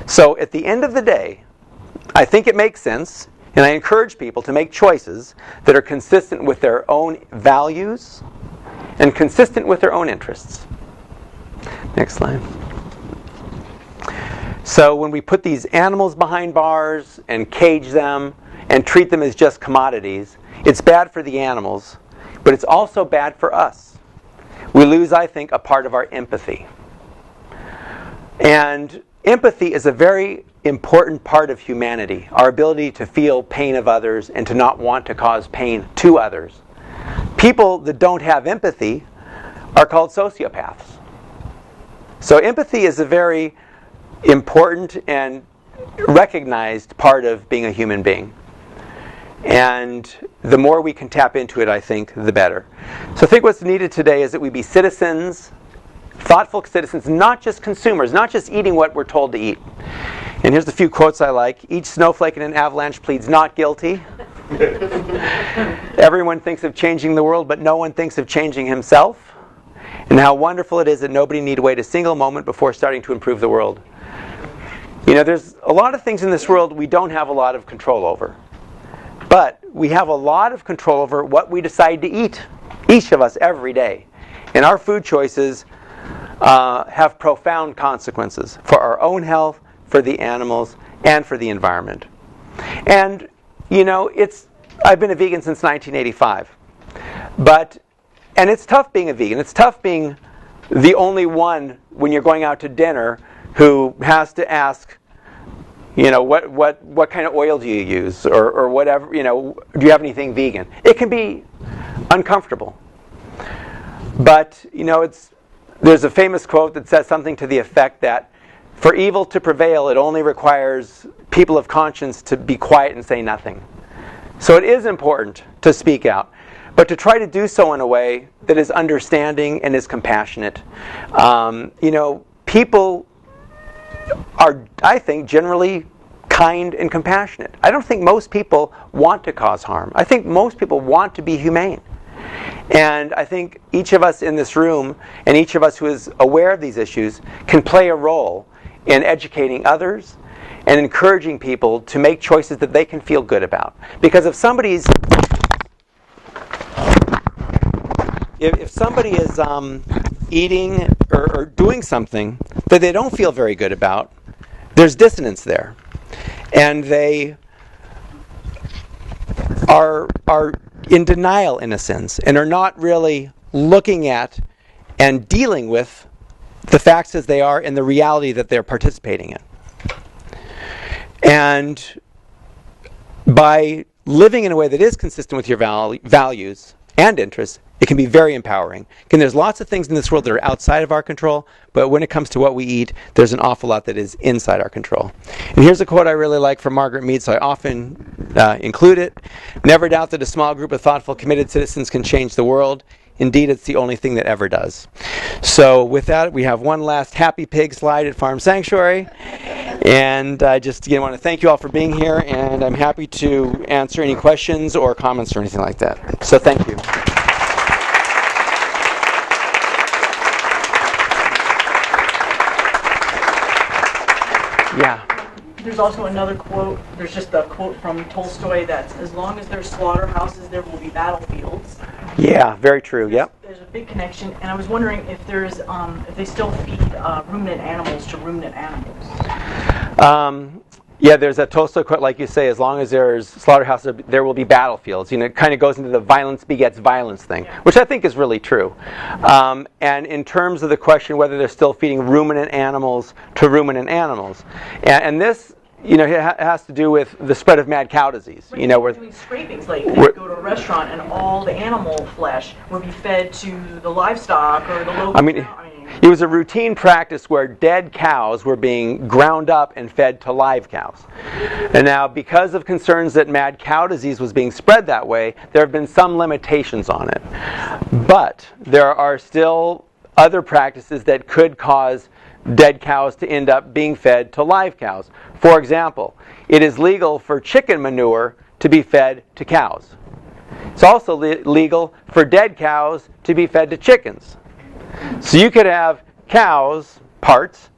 So at the end of the day, I think it makes sense, and I encourage people to make choices that are consistent with their own values and consistent with their own interests. Next slide. So when we put these animals behind bars and cage them and treat them as just commodities, it's bad for the animals, but it's also bad for us. We lose, I think, a part of our empathy. And empathy is a very important part of humanity, our ability to feel pain of others and to not want to cause pain to others. People that don't have empathy are called sociopaths. So empathy is a very important and recognized part of being a human being. And the more we can tap into it, I think, the better. So I think what's needed today is that we be citizens, thoughtful citizens, not just consumers, not just eating what we're told to eat. And here's a few quotes I like. Each snowflake in an avalanche pleads not guilty. Everyone thinks of changing the world, but no one thinks of changing himself. And how wonderful it is that nobody need wait a single moment before starting to improve the world. You know, there's a lot of things in this world we don't have a lot of control over. But we have a lot of control over what we decide to eat, each of us every day. And our food choices have profound consequences for our own health, for the animals, and for the environment. And, you know, I've been a vegan since 1985. And it's tough being a vegan. It's tough being the only one when you're going out to dinner who has to ask, you know, what kind of oil do you use, or whatever, you know, do you have anything vegan? It can be uncomfortable. But, you know, there's a famous quote that says something to the effect that for evil to prevail, it only requires people of conscience to be quiet and say nothing. So it is important to speak out, but to try to do so in a way that is understanding and is compassionate. You know, people are, I think, generally kind and compassionate. I don't think most people want to cause harm. I think most people want to be humane. And I think each of us in this room and each of us who is aware of these issues can play a role in educating others and encouraging people to make choices that they can feel good about. Because if somebody is eating or doing something that they don't feel very good about, there's dissonance there. And they are in denial, in a sense, and are not really looking at and dealing with the facts as they are and the reality that they're participating in. And by living in a way that is consistent with your values and interests, it can be very empowering. Again, there's lots of things in this world that are outside of our control, but when it comes to what we eat, there's an awful lot that is inside our control. And here's a quote I really like from Margaret Mead, so I often include it. Never doubt that a small group of thoughtful, committed citizens can change the world. Indeed, it's the only thing that ever does. So with that, we have one last happy pig slide at Farm Sanctuary. And I just again want to thank you all for being here, and I'm happy to answer any questions or comments or anything like that. So thank you. Yeah. There's also another quote. There's just a quote from Tolstoy that as long as there's slaughterhouses, there will be battlefields. Yeah, very true. Yep. there's a big connection, and I was wondering if there's if they still feed ruminant animals to ruminant animals. Yeah, there's a Tolstoy quote, like you say, as long as there's slaughterhouses, there will be battlefields. You know, it kind of goes into the violence begets violence thing, which I think is really true. And in terms of the question whether they're still feeding ruminant animals to ruminant animals, and this, you know, it has to do with the spread of mad cow disease. You know, we're doing scrapings lately. You go to a restaurant and all the animal flesh will be fed to the livestock or the local. It was a routine practice where dead cows were being ground up and fed to live cows. And now, because of concerns that mad cow disease was being spread that way, there have been some limitations on it. But there are still other practices that could cause dead cows to end up being fed to live cows. For example, it is legal for chicken manure to be fed to cows. It's also legal for dead cows to be fed to chickens. So you could have cows, parts,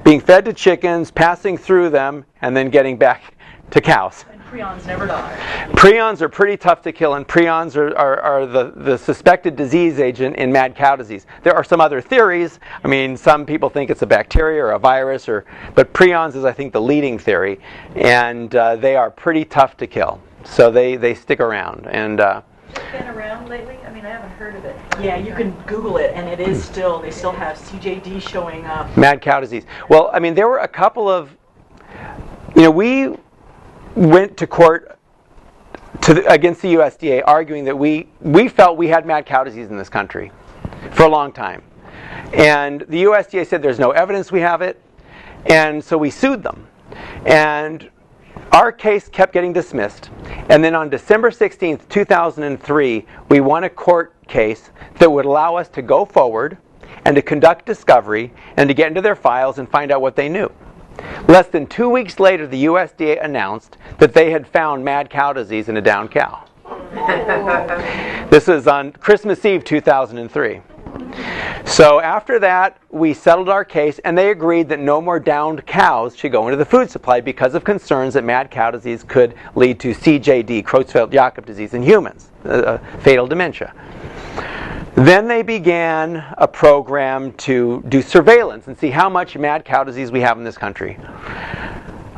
being fed to chickens, passing through them, and then getting back to cows. And prions never die. Prions are pretty tough to kill, and prions are the suspected disease agent in mad cow disease. There are some other theories. I mean, some people think it's a bacteria or a virus, but prions is, I think, the leading theory, and they are pretty tough to kill. So they stick around. And been around lately? I mean, I haven't heard of it. Yeah, you can Google it, and it is still, they still have CJD showing up. Mad cow disease. Well, I mean, there were a couple of, you know, we went to court against the USDA arguing that we felt we had mad cow disease in this country for a long time. And the USDA said there's no evidence we have it, and so we sued them. And our case kept getting dismissed, and then on December 16th, 2003, we won a court case that would allow us to go forward and to conduct discovery and to get into their files and find out what they knew. Less than 2 weeks later, the USDA announced that they had found mad cow disease in a downed cow. This was on Christmas Eve 2003. So after that, we settled our case, and they agreed that no more downed cows should go into the food supply because of concerns that mad cow disease could lead to CJD, Creutzfeldt-Jakob disease, in humans, fatal dementia. Then they began a program to do surveillance and see how much mad cow disease we have in this country.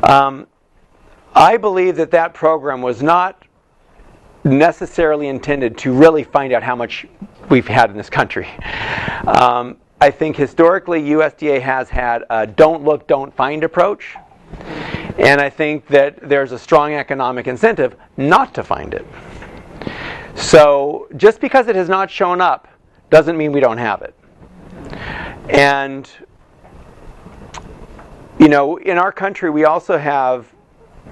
I believe that program was not necessarily intended to really find out how much we've had in this country. I think historically USDA has had a don't look, don't find approach. And I think that there's a strong economic incentive not to find it. So just because it has not shown up doesn't mean we don't have it. And, you know, in our country we also have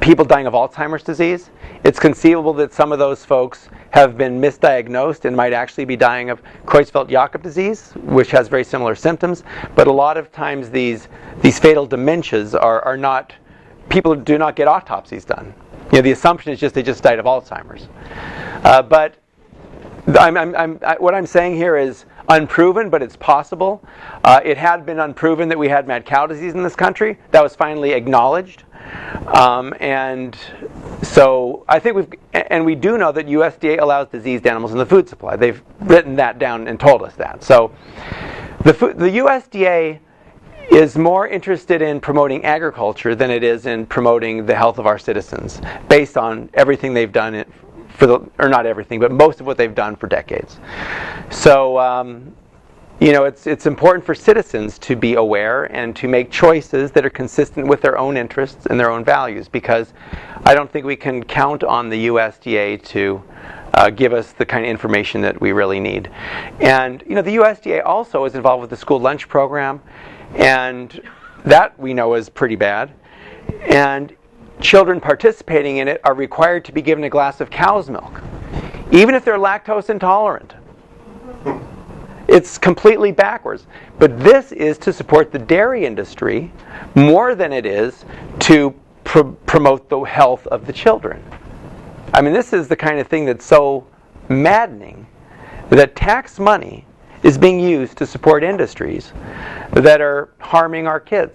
people dying of Alzheimer's disease. It's conceivable that some of those folks have been misdiagnosed and might actually be dying of Creutzfeldt-Jakob disease, which has very similar symptoms. But a lot of times these fatal dementias are not, people do not get autopsies done. You know, the assumption is just they just died of Alzheimer's. But what I'm saying here is unproven, but it's possible. It had been unproven that we had mad cow disease in this country. That was finally acknowledged. And so I think we do know that USDA allows diseased animals in the food supply. They've written that down and told us that. So the USDA is more interested in promoting agriculture than it is in promoting the health of our citizens, based on everything they've done or not everything, but most of what they've done for decades. So, you know, it's important for citizens to be aware and to make choices that are consistent with their own interests and their own values, because I don't think we can count on the USDA to give us the kind of information that we really need. And, you know, the USDA also is involved with the school lunch program, and that we know is pretty bad. And children participating in it are required to be given a glass of cow's milk, even if they're lactose intolerant. It's completely backwards. But this is to support the dairy industry more than it is to promote the health of the children. I mean, this is the kind of thing that's so maddening, that tax money is being used to support industries that are harming our kids.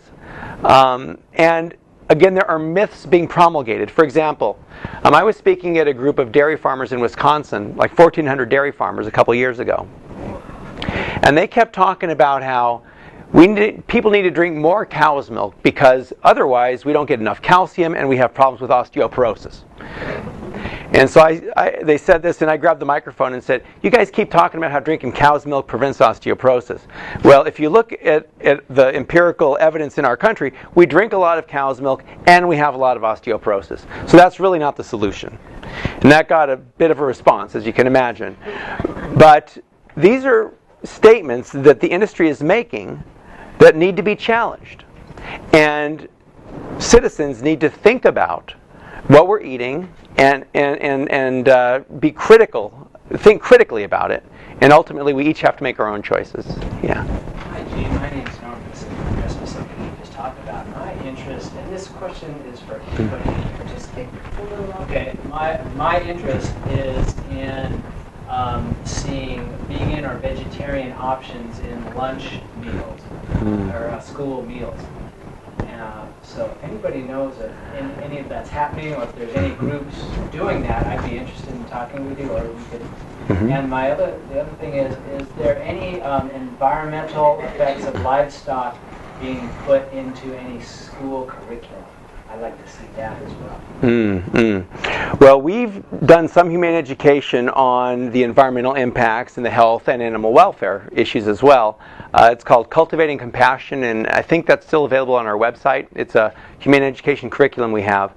And again, there are myths being promulgated. For example, I was speaking at a group of dairy farmers in Wisconsin, like 1,400 dairy farmers, a couple years ago. And they kept talking about how people need to drink more cow's milk because otherwise we don't get enough calcium and we have problems with osteoporosis. And so they said this, and I grabbed the microphone and said, you guys keep talking about how drinking cow's milk prevents osteoporosis. Well, if you look at the empirical evidence in our country, we drink a lot of cow's milk and we have a lot of osteoporosis. So that's really not the solution. And that got a bit of a response, as you can imagine. But these are statements that the industry is making that need to be challenged. And citizens need to think about what we're eating and be critical, think critically about it, and ultimately we each have to make our own choices. Yeah. Hi, Gene. My name is Norman. This is address something you just talked about. My interest, and this question is for anybody. Just take a little. Okay. My interest is in seeing vegan or vegetarian options in lunch meals or school meals. So if anybody knows of any of that's happening, or if there's any groups doing that, I'd be interested in talking with you, or we could. And the other thing is there any environmental effects of livestock being put into any school curriculum? I'd like to see that as well. Well, we've done some humane education on the environmental impacts and the health and animal welfare issues as well. It's called Cultivating Compassion, and I think that's still available on our website. It's a humane education curriculum we have.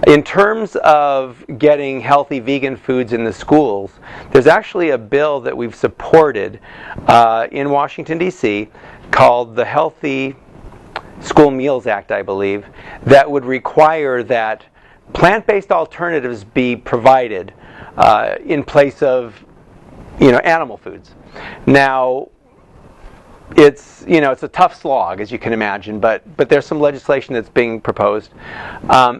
In terms of getting healthy vegan foods in the schools, there's actually a bill that we've supported in Washington, D.C. called the Healthy School Meals Act, I believe, that would require that plant-based alternatives be provided in place of, animal foods. Now, it's a tough slog, as you can imagine, but there's some legislation that's being proposed.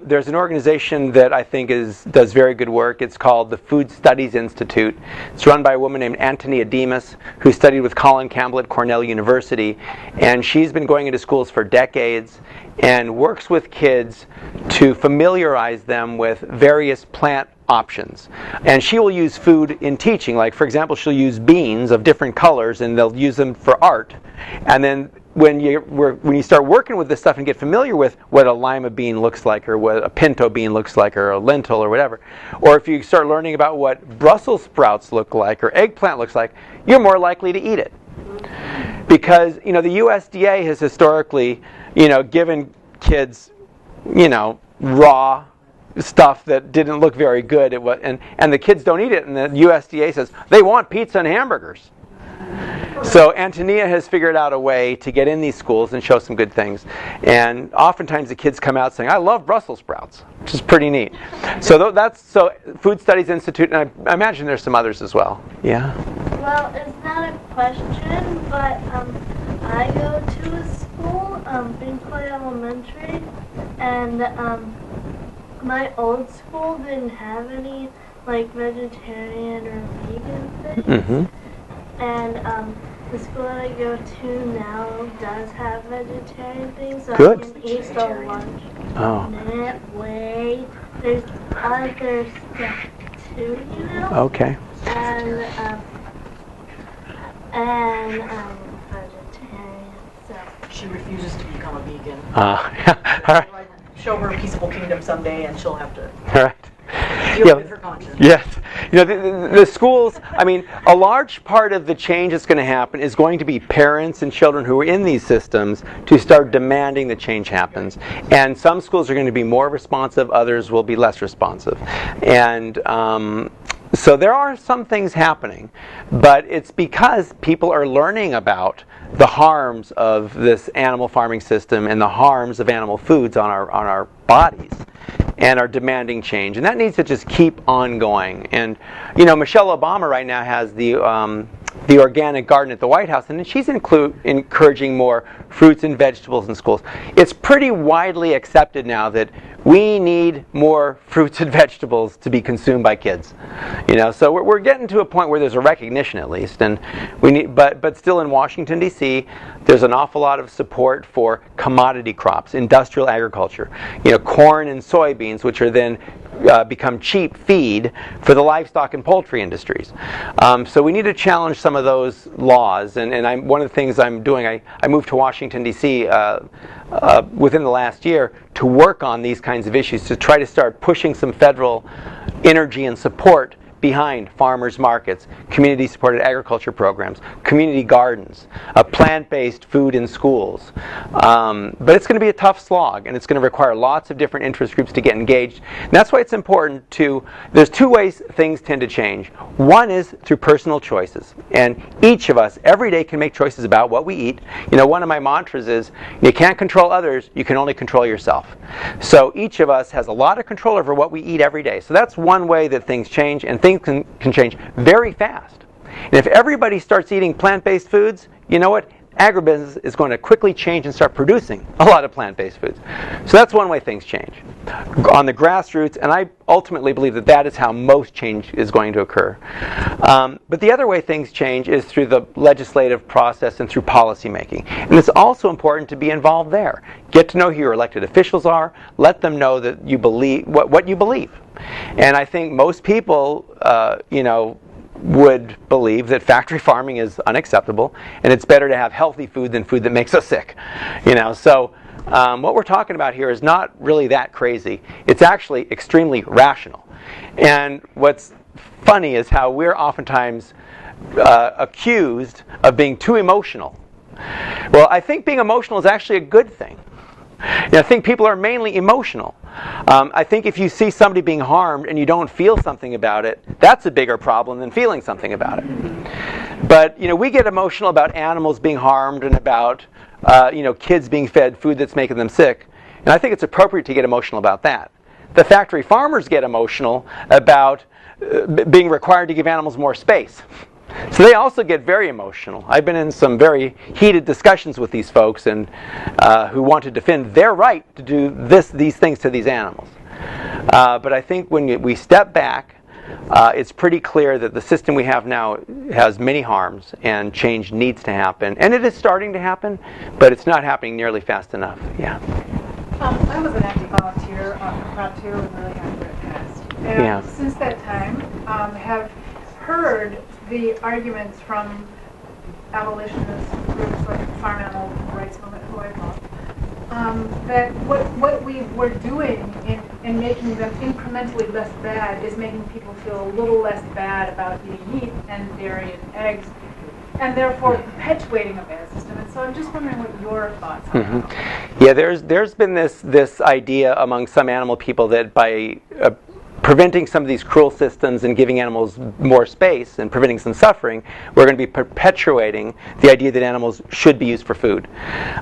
There's an organization that I think does very good work. It's called the Food Studies Institute. It's run by a woman named Antonia Demas, who studied with Colin Campbell at Cornell University, and she's been going into schools for decades and works with kids to familiarize them with various plant options. And she will use food in teaching. Like, for example, she'll use beans of different colors and they'll use them for art. And then when you start working with this stuff and get familiar with what a lima bean looks like, or what a pinto bean looks like, or a lentil or whatever, or if you start learning about what Brussels sprouts look like or eggplant looks like, you're more likely to eat it. Because, the USDA has historically, given kids, raw stuff that didn't look very good, and the kids don't eat it, and the USDA says they want pizza and hamburgers. So Antonia has figured out a way to get in these schools and show some good things, and oftentimes the kids come out saying, "I love Brussels sprouts," which is pretty neat. So that's Food Studies Institute, and I imagine there's some others as well. Yeah. Well, it's not a question, but I go to a school, Binkley Elementary, and my old school didn't have any vegetarian or vegan things. And the school that I go to now does have vegetarian things, so Good. I can eat the lunch. Oh. There's other stuff too, Okay. And vegetarian, so. She refuses to become a vegan. All right. Show her a peaceable kingdom someday, and she'll have to All right. deal with her conscience. Yes. The schools, a large part of the change that's going to happen is going to be parents and children who are in these systems to start demanding that change happens. And some schools are going to be more responsive, others will be less responsive. And so there are some things happening, but it's because people are learning about the harms of this animal farming system and the harms of animal foods on our bodies, and are demanding change. And that needs to just keep on going. And Michelle Obama right now has the organic garden at the White House, and she's encouraging more fruits and vegetables in schools. It's pretty widely accepted now that we need more fruits and vegetables to be consumed by kids. So we're getting to a point where there's a recognition, at least, and we need. But still, in Washington D.C., there's an awful lot of support for commodity crops, industrial agriculture. Corn and soybeans, which are then become cheap feed for the livestock and poultry industries. So we need to challenge some of those laws. And one of the things I'm doing, I moved to Washington, D.C. Within the last year to work on these kinds of issues, to try to start pushing some federal energy and support behind farmers markets, community-supported agriculture programs, community gardens, plant-based food in schools. But it's going to be a tough slog, and it's going to require lots of different interest groups to get engaged. And that's why it's important there's two ways things tend to change. One is through personal choices. And each of us, every day, can make choices about what we eat. One of my mantras is, you can't control others, you can only control yourself. So each of us has a lot of control over what we eat every day. So that's one way that things change, and things can change very fast. And if everybody starts eating plant-based foods, you know what? Agribusiness is going to quickly change and start producing a lot of plant-based foods. So that's one way things change. On the grassroots, and I ultimately believe that is how most change is going to occur. But the other way things change is through the legislative process and through policy making. And it's also important to be involved there. Get to know who your elected officials are. Let them know that you believe what you believe. And I think most people, would believe that factory farming is unacceptable, and it's better to have healthy food than food that makes us sick. So what we're talking about here is not really that crazy. It's actually extremely rational. And what's funny is how we're oftentimes accused of being too emotional. Well, I think being emotional is actually a good thing. I think people are mainly emotional. I think if you see somebody being harmed and you don't feel something about it, that's a bigger problem than feeling something about it. But we get emotional about animals being harmed and about kids being fed food that's making them sick, and I think it's appropriate to get emotional about that. The factory farmers get emotional about being required to give animals more space. So they also get very emotional. I've been in some very heated discussions with these folks and who want to defend their right to do these things to these animals. But I think when we step back, it's pretty clear that the system we have now has many harms, and change needs to happen. And it is starting to happen, but it's not happening nearly fast enough. Yeah. I was an active volunteer on Prop 2 and really happy it passed. And since that time, have heard the arguments from abolitionist groups like Farm Animal Rights Movement, who I love, that what we were doing in making them incrementally less bad is making people feel a little less bad about eating meat and dairy and eggs, and therefore perpetuating a bad system. And so I'm just wondering what your thoughts are. Mm-hmm. Yeah, there's been this idea among some animal people that by preventing some of these cruel systems and giving animals more space and preventing some suffering, we're going to be perpetuating the idea that animals should be used for food.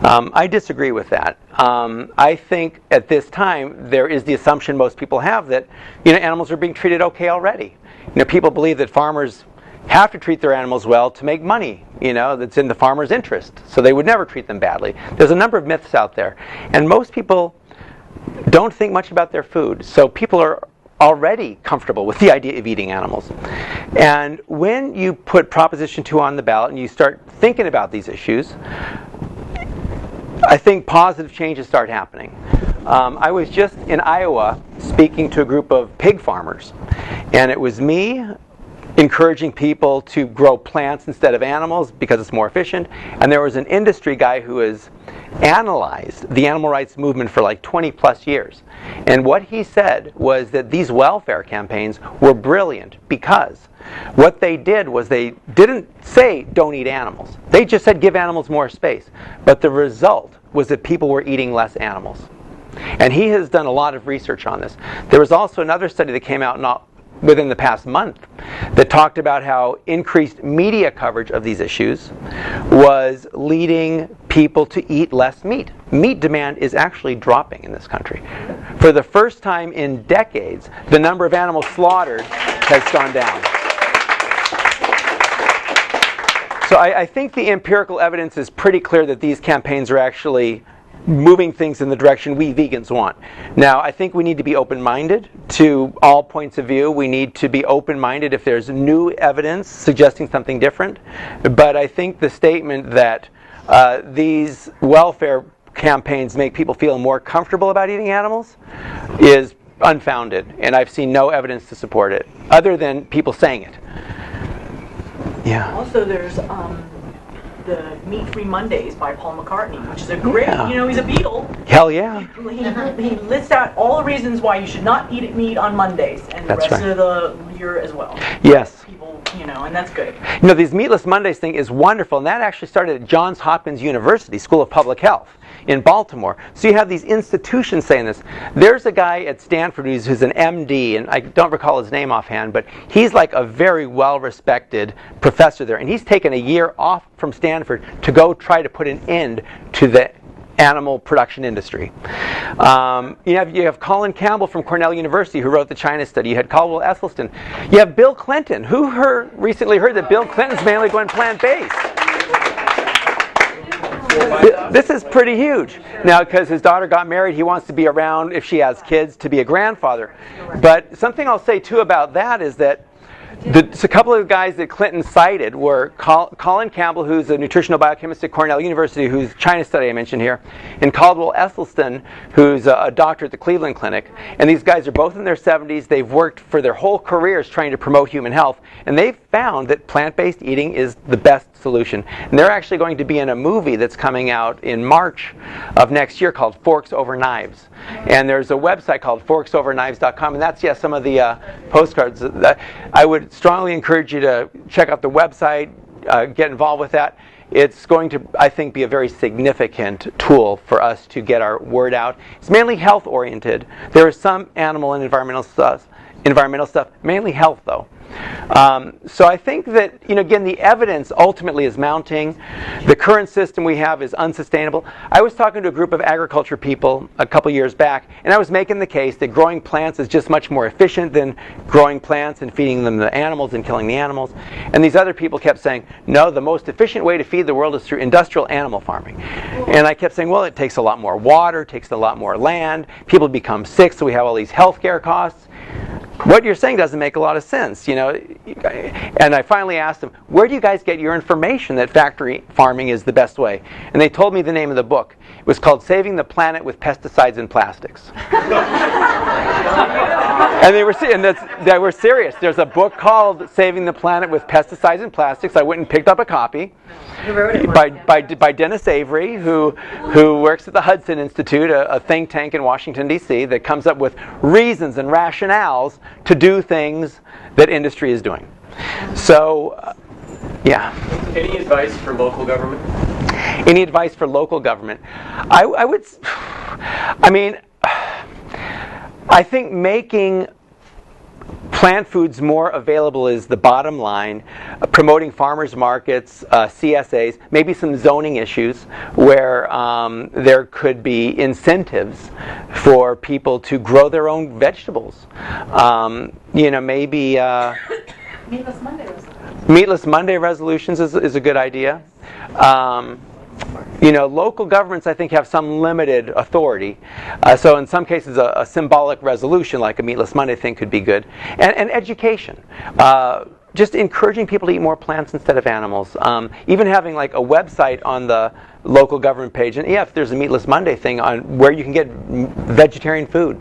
I disagree with that. I think at this time there is the assumption most people have that animals are being treated okay already. People believe that farmers have to treat their animals well to make money, that's in the farmer's interest. So they would never treat them badly. There's a number of myths out there. And most people don't think much about their food. So people are already comfortable with the idea of eating animals. And when you put Proposition 2 on the ballot and you start thinking about these issues, I think positive changes start happening. I was just in Iowa speaking to a group of pig farmers, and it was me encouraging people to grow plants instead of animals because it's more efficient. And there was an industry guy who has analyzed the animal rights movement for like 20 plus years. And what he said was that these welfare campaigns were brilliant because what they did was they didn't say don't eat animals. They just said give animals more space. But the result was that people were eating less animals. And he has done a lot of research on this. There was also another study that came out within the past month that talked about how increased media coverage of these issues was leading people to eat less meat. Meat demand is actually dropping in this country. For the first time in decades, the number of animals slaughtered has gone down. So I think the empirical evidence is pretty clear that these campaigns are actually moving things in the direction we vegans want. Now, I think we need to be open-minded to all points of view. We need to be open-minded if there's new evidence suggesting something different. But I think the statement that these welfare campaigns make people feel more comfortable about eating animals is unfounded, and I've seen no evidence to support it, other than people saying it. Yeah. Also, there's the Meat-Free Mondays by Paul McCartney, which is a great, he's a Beatle. Hell yeah. He lists out all the reasons why you should not eat meat on Mondays, and the That's rest right. of the year as well. Yes. People, and that's good. These Meatless Mondays thing is wonderful, and that actually started at Johns Hopkins University School of Public Health in Baltimore. So you have these institutions saying this. There's a guy at Stanford who's an MD, and I don't recall his name offhand, but he's like a very well-respected professor there, and he's taken a year off from Stanford to go try to put an end to the animal production industry. You have Colin Campbell from Cornell University who wrote the China study. You had Caldwell Esselstyn. You have Bill Clinton, who recently heard that Bill Clinton's mainly going plant-based. This is pretty huge. Now, because his daughter got married, he wants to be around, if she has kids, to be a grandfather. But something I'll say, too, about that is that a couple of guys that Clinton cited were Colin Campbell, who's a nutritional biochemist at Cornell University, whose China study I mentioned here, and Caldwell Esselstyn, who's a doctor at the Cleveland Clinic. And these guys are both in their 70s. They've worked for their whole careers trying to promote human health, and they've found that plant-based eating is the best solution. And they're actually going to be in a movie that's coming out in March of next year called Forks Over Knives. And there's a website called forksoverknives.com, and that's, some of the postcards. I would strongly encourage you to check out the website, get involved with that. It's going to, I think, be a very significant tool for us to get our word out. It's mainly health-oriented. There is some animal and environmental stuff, mainly health, though. So I think that, again, the evidence ultimately is mounting. The current system we have is unsustainable. I was talking to a group of agriculture people a couple years back, and I was making the case that growing plants is just much more efficient than growing plants and feeding them the animals and killing the animals. And these other people kept saying, no, the most efficient way to feed the world is through industrial animal farming. And I kept saying, well, it takes a lot more water, takes a lot more land, people become sick, so we have all these health care costs. What you're saying doesn't make a lot of sense, And I finally asked them, where do you guys get your information that factory farming is the best way? And they told me the name of the book. It was called Saving the Planet with Pesticides and Plastics. And they were serious. There's a book called Saving the Planet with Pesticides and Plastics. I went and picked up a copy. Who wrote it? By Dennis Avery, who works at the Hudson Institute, a think tank in Washington, D.C., that comes up with reasons and rationales to do things that industry is doing. So, yeah. Any advice for local government? Any advice for local government? I think making plant foods more available is the bottom line. Promoting farmers markets, CSAs, maybe some zoning issues where there could be incentives for people to grow their own vegetables. Maybe Meatless Monday was Meatless Monday resolutions is a good idea. Local governments, I think, have some limited authority. So in some cases, a symbolic resolution like a Meatless Monday thing could be good. And education. Just encouraging people to eat more plants instead of animals. Even having like a website on the local government page. And if there's a Meatless Monday thing on where you can get vegetarian food,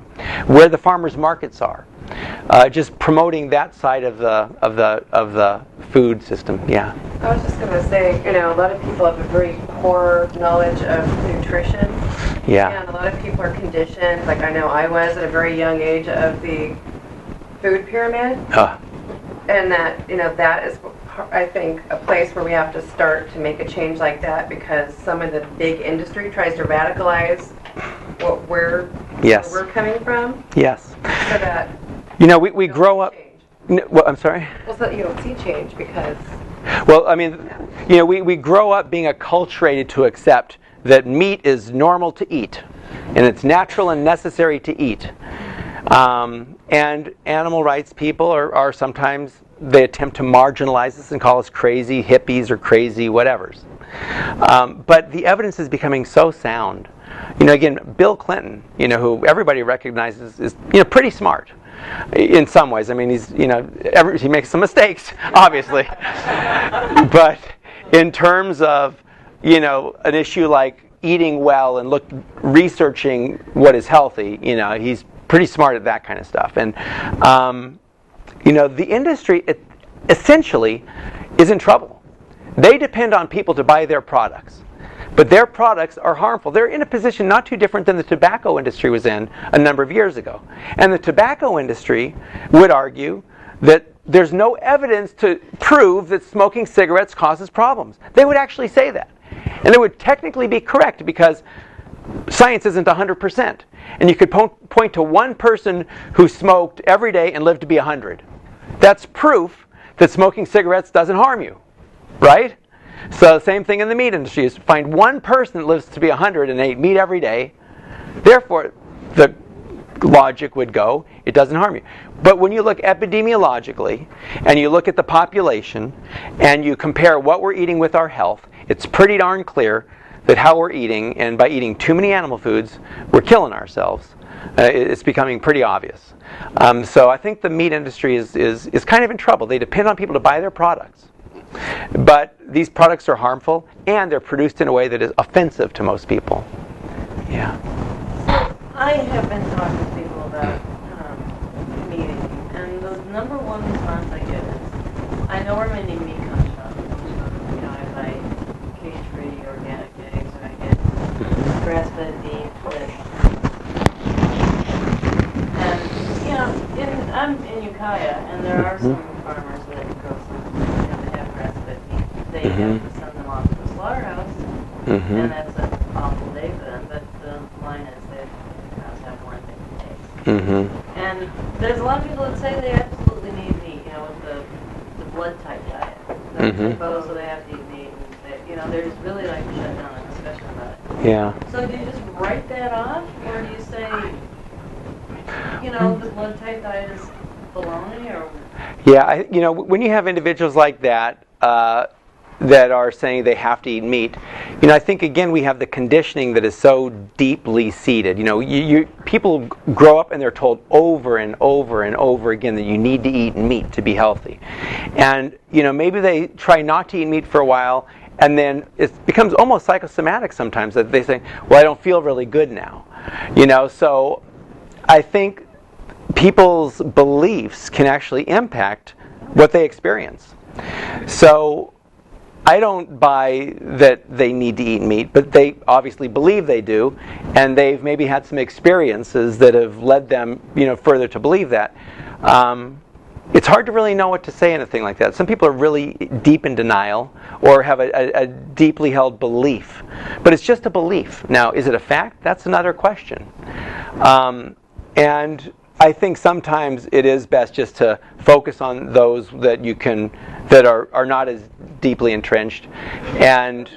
where the farmers markets are. Just promoting that side of the food system. Yeah. I was just going to say, a lot of people have a very poor knowledge of nutrition. Yeah. And a lot of people are conditioned, like I know I was at a very young age, of the food pyramid. And that, that is, I think, a place where we have to start to make a change like that, because some of the big industry tries to radicalize where we're coming from. Yes. So that we grow up. I'm sorry. Well, so that you don't see change because. Well, we grow up being acculturated to accept that meat is normal to eat, and it's natural and necessary to eat. And animal rights people are sometimes, they attempt to marginalize us and call us crazy hippies or crazy whatevers. But the evidence is becoming so sound. Again, Bill Clinton, who everybody recognizes is, pretty smart in some ways. He makes some mistakes, obviously. But in terms of, an issue like eating well and researching what is healthy, he's pretty smart at that kind of stuff. And the industry essentially is in trouble. They depend on people to buy their products. But their products are harmful. They're in a position not too different than the tobacco industry was in a number of years ago. And the tobacco industry would argue that there's no evidence to prove that smoking cigarettes causes problems. They would actually say that. And it would technically be correct because science isn't 100%. And you could point to one person who smoked every day and lived to be 100. That's proof that smoking cigarettes doesn't harm you, right? So same thing in the meat industry is find one person that lives to be 100 and ate meat every day. Therefore, the logic would go, it doesn't harm you. But when you look epidemiologically and you look at the population and you compare what we're eating with our health, it's pretty darn clear that how we're eating, and by eating too many animal foods, we're killing ourselves. It's becoming pretty obvious. So I think the meat industry is kind of in trouble. They depend on people to buy their products. But these products are harmful, and they're produced in a way that is offensive to most people. Yeah. I have been talking to people about meat eating, and the number one response I get is, I know where my meat comes from. I buy cage-free organic eggs, and I get grass-fed beef. And I'm in Ukiah, and there are some farmers that grow some. They have to send them off to the slaughterhouse, and that's an awful day for them. But the line is that cows have one day. And there's a lot of people that say they absolutely need meat, with the blood type diet. So they have to eat meat. And there's really like a shutdown and discussion about it. Yeah. So do you just write that off, or do you say, the blood type diet is baloney, or? Yeah, when you have individuals like that, that are saying they have to eat meat, I think again we have the conditioning that is so deeply seated. People grow up and they're told over and over and over again that you need to eat meat to be healthy, and maybe they try not to eat meat for a while, and then it becomes almost psychosomatic sometimes that they say, well, I don't feel really good now, So I think people's beliefs can actually impact what they experience. So I don't buy that they need to eat meat, but they obviously believe they do, and they've maybe had some experiences that have led them, further to believe that. It's hard to really know what to say in a thing like that. Some people are really deep in denial or have a deeply held belief, but it's just a belief. Now, is it a fact? That's another question. And I think sometimes it is best just to focus on those that are not as deeply entrenched, and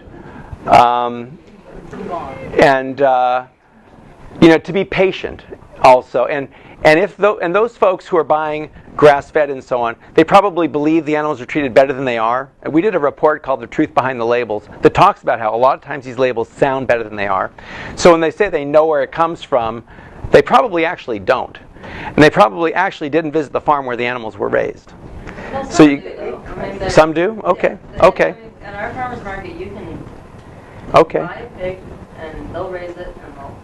to be patient also. And if those folks who are buying grass-fed and so on, they probably believe the animals are treated better than they are. And we did a report called "The Truth Behind the Labels" that talks about how a lot of times these labels sound better than they are. So when they say they know where it comes from, they probably actually don't. And they probably actually didn't visit the farm where the animals were raised. Well, some do, though. Some do? Okay. Yeah, Okay. At our farmer's market, you can Okay. buy a pig, and they'll raise it, and they'll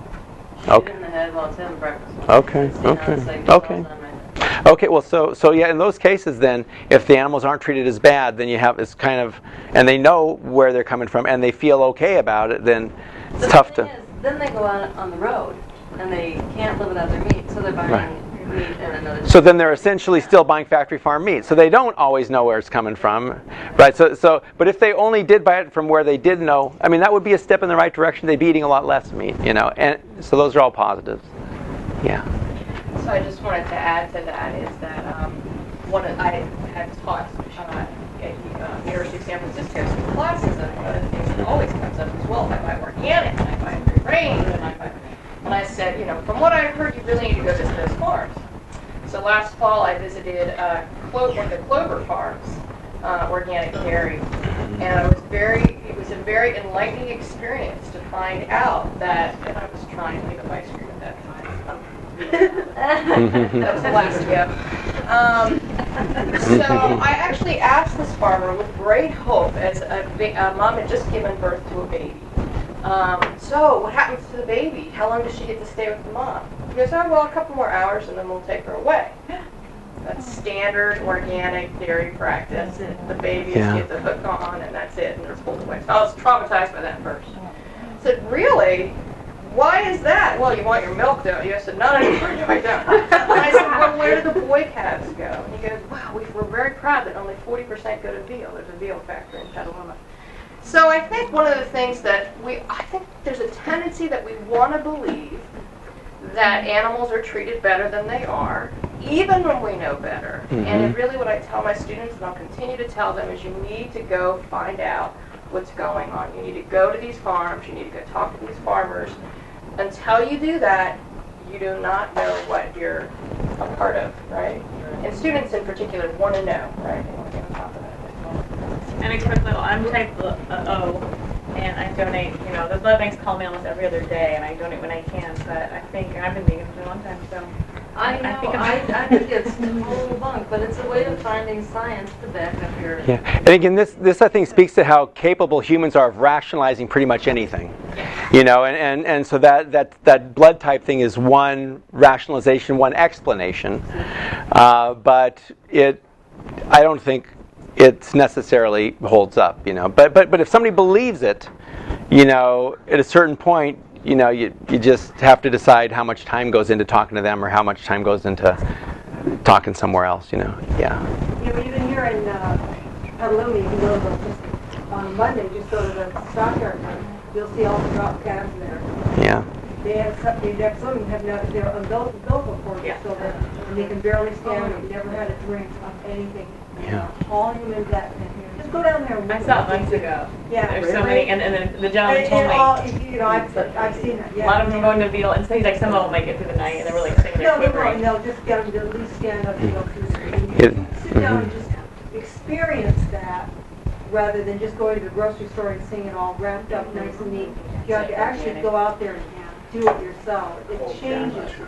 shoot Okay. it in the head while it's having breakfast. Okay. It's, Okay. it's like Okay. falls on my- Okay, well, so yeah, in those cases, then, if the animals aren't treated as bad, then you have this kind of, and they know where they're coming from, and they feel okay about it, then it's The tough thing to. is, then they go out on the road, and they can't live without their meat, so they're buying meat and another. So then they're essentially still buying factory farm meat. So they don't always know where it's coming from, right? But if they only did buy it from where they did know, I mean, that would be a step in the right direction. They'd be eating a lot less meat, And so those are all positives. Yeah. So I just wanted to add to that is that I had taught at the University of San Francisco some classes, and one of the things that always comes up is, well, I buy organic, and I buy free range, and I said, from what I've heard, you really need to go visit those farms. So last fall I visited one of the Clover Farms, organic dairy, and it was a very enlightening experience to find out that, and I was trying to think of ice cream at that time. That was a last ago. So I actually asked this farmer with great hope, as a mom had just given birth to a baby, So what happens to the baby? How long does she get to stay with the mom? He goes, oh, well, a couple more hours and then we'll take her away. That's standard organic dairy practice. The babies get the hook on and that's it, and they're pulled away. So I was traumatized by that first. I said, really? Why is that? Well, you want your milk, don't you? I said, not in the fridge, I don't. I said, well, where do the boy calves go? And he goes, wow, we're very proud that only 40% go to veal. There's a veal factory in Petaluma. So I think one of the things that I think there's a tendency that we want to believe that animals are treated better than they are, even when we know better. Mm-hmm. And really what I tell my students, and I'll continue to tell them, is you need to go find out what's going on. You need to go to these farms. You need to go talk to these farmers. Until you do that, you do not know what you're a part of, right? And students in particular want to know, right? They want to get on top of it. And a quick little, I'm type O, and I donate, the blood banks call me almost every other day, and I donate when I can, but I think, and I've been vegan for a long time, so. I think it's total bunk, but it's a way of finding science to back up your... Yeah, and again, this I think speaks to how capable humans are of rationalizing pretty much anything. And so that blood type thing is one rationalization, one explanation, but I don't think it necessarily holds up, But if somebody believes it, at a certain point, you just have to decide how much time goes into talking to them or how much time goes into talking somewhere else, Yeah. Even here in Petaluma, you can go on Monday, just go to the stockyard. You'll see all the drop calves there. Yeah. They have some have no, they're umbilical cords, so that and they can barely stand. They've never had a drink of anything. Yeah. All human that. Just go down there. I saw it months ago. Yeah. There's so many, and then the gentleman told me. I've seen that. Yeah. A lot of them are going to veal, and so he's like, some of them make it through the night, and they're really sitting there quivering. No, just get them to at least stand up and go through the street. Sit down and just experience that, rather than just going to the grocery store and seeing it all wrapped up nice and neat. You have to actually go out there and do it yourself. It changes you.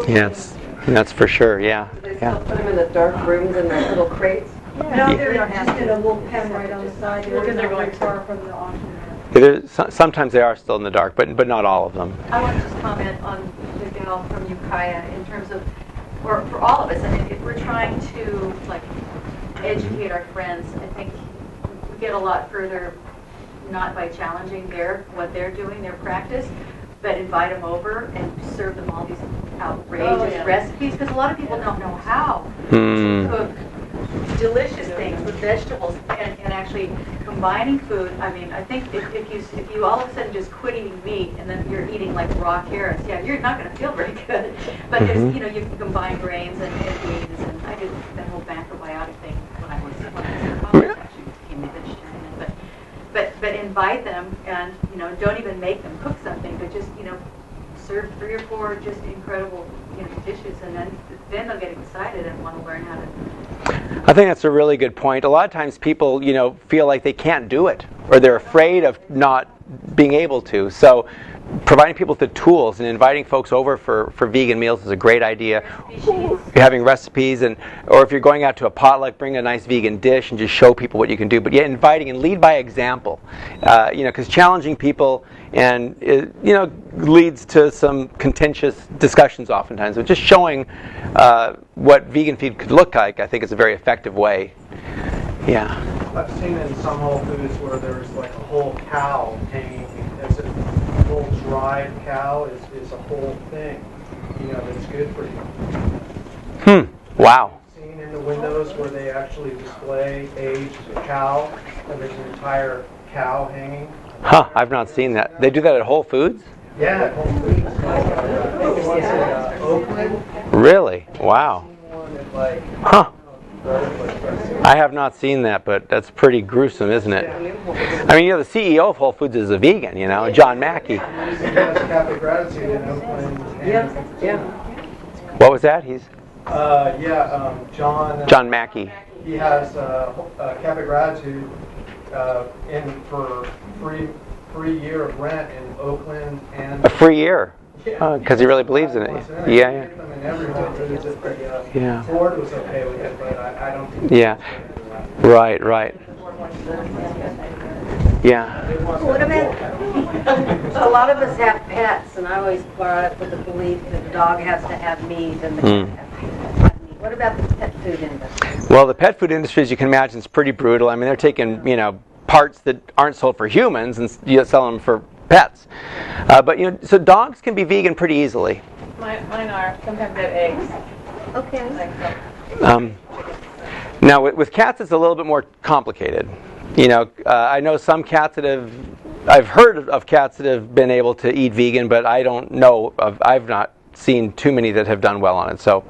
Yes, that's for sure. Yeah. They still put them in the dark rooms in their little crates. No, they're just in a little pen right on the side. Because they're going far from the auction. Sometimes they are still in the dark, but not all of them. I want to just comment on the gal from Ukiah in terms of, or for all of us, I mean, if we're trying to educate our friends, I think we get a lot further not by challenging what they're doing, their practice, but invite them over and serve them all these outrageous recipes, because a lot of people don't know how to cook delicious things with vegetables and actually combining food. I mean, I think if you all of a sudden just quit eating meat and then you're eating like raw carrots, you're not going to feel very good. But there's, you can combine grains and beans, and I did that whole macrobiotic thing when I was in college. Actually became a vegetarian, but invite them and don't even make them cook something, but just serve 3 or 4 just incredible dishes, and then they'll get excited and want to learn how to. I think that's a really good point. A lot of times people, feel like they can't do it, or they're afraid of not being able to. So providing people with the tools and inviting folks over for vegan meals is a great idea. Having recipes, or if you're going out to a potluck, bring a nice vegan dish and just show people what you can do. But inviting and lead by example, because challenging people and leads to some contentious discussions oftentimes. But just showing what vegan food could look like, I think, is a very effective way. Yeah. I've seen in some Whole Foods where there's like a whole cow hanging as a whole dried cow is a whole thing, that's good for you. Wow. I've seen in the windows where they actually display aged cow, and there's an entire cow hanging. I've not seen that. They do that at Whole Foods? Yeah, at Whole Foods. Like Oakland. Really? Wow. I have not seen that, but that's pretty gruesome, isn't it? I mean, the CEO of Whole Foods is a vegan, John Mackey. He has Cafe Gratitude in Oakland. Yeah. What was that? John Mackey. He has Cafe Gratitude in for free year of rent in Oakland and... A free year? Because he really believes in it. Yeah. Ford was okay with it, but I don't think... Yeah. Right. Yeah. What about, a lot of us have pets, and I always brought up with the belief that the dog has to have meat and the cat has to have meat. What about the pet food industry? Well, the pet food industry, as you can imagine, is pretty brutal. I mean, they're taking, parts that aren't sold for humans and sell them for pets. But so dogs can be vegan pretty easily. Mine are. Sometimes they have eggs. Okay. Now, with cats, it's a little bit more complicated. I know some cats I've heard of cats that have been able to eat vegan, but I don't know I've not seen too many that have done well on it. So,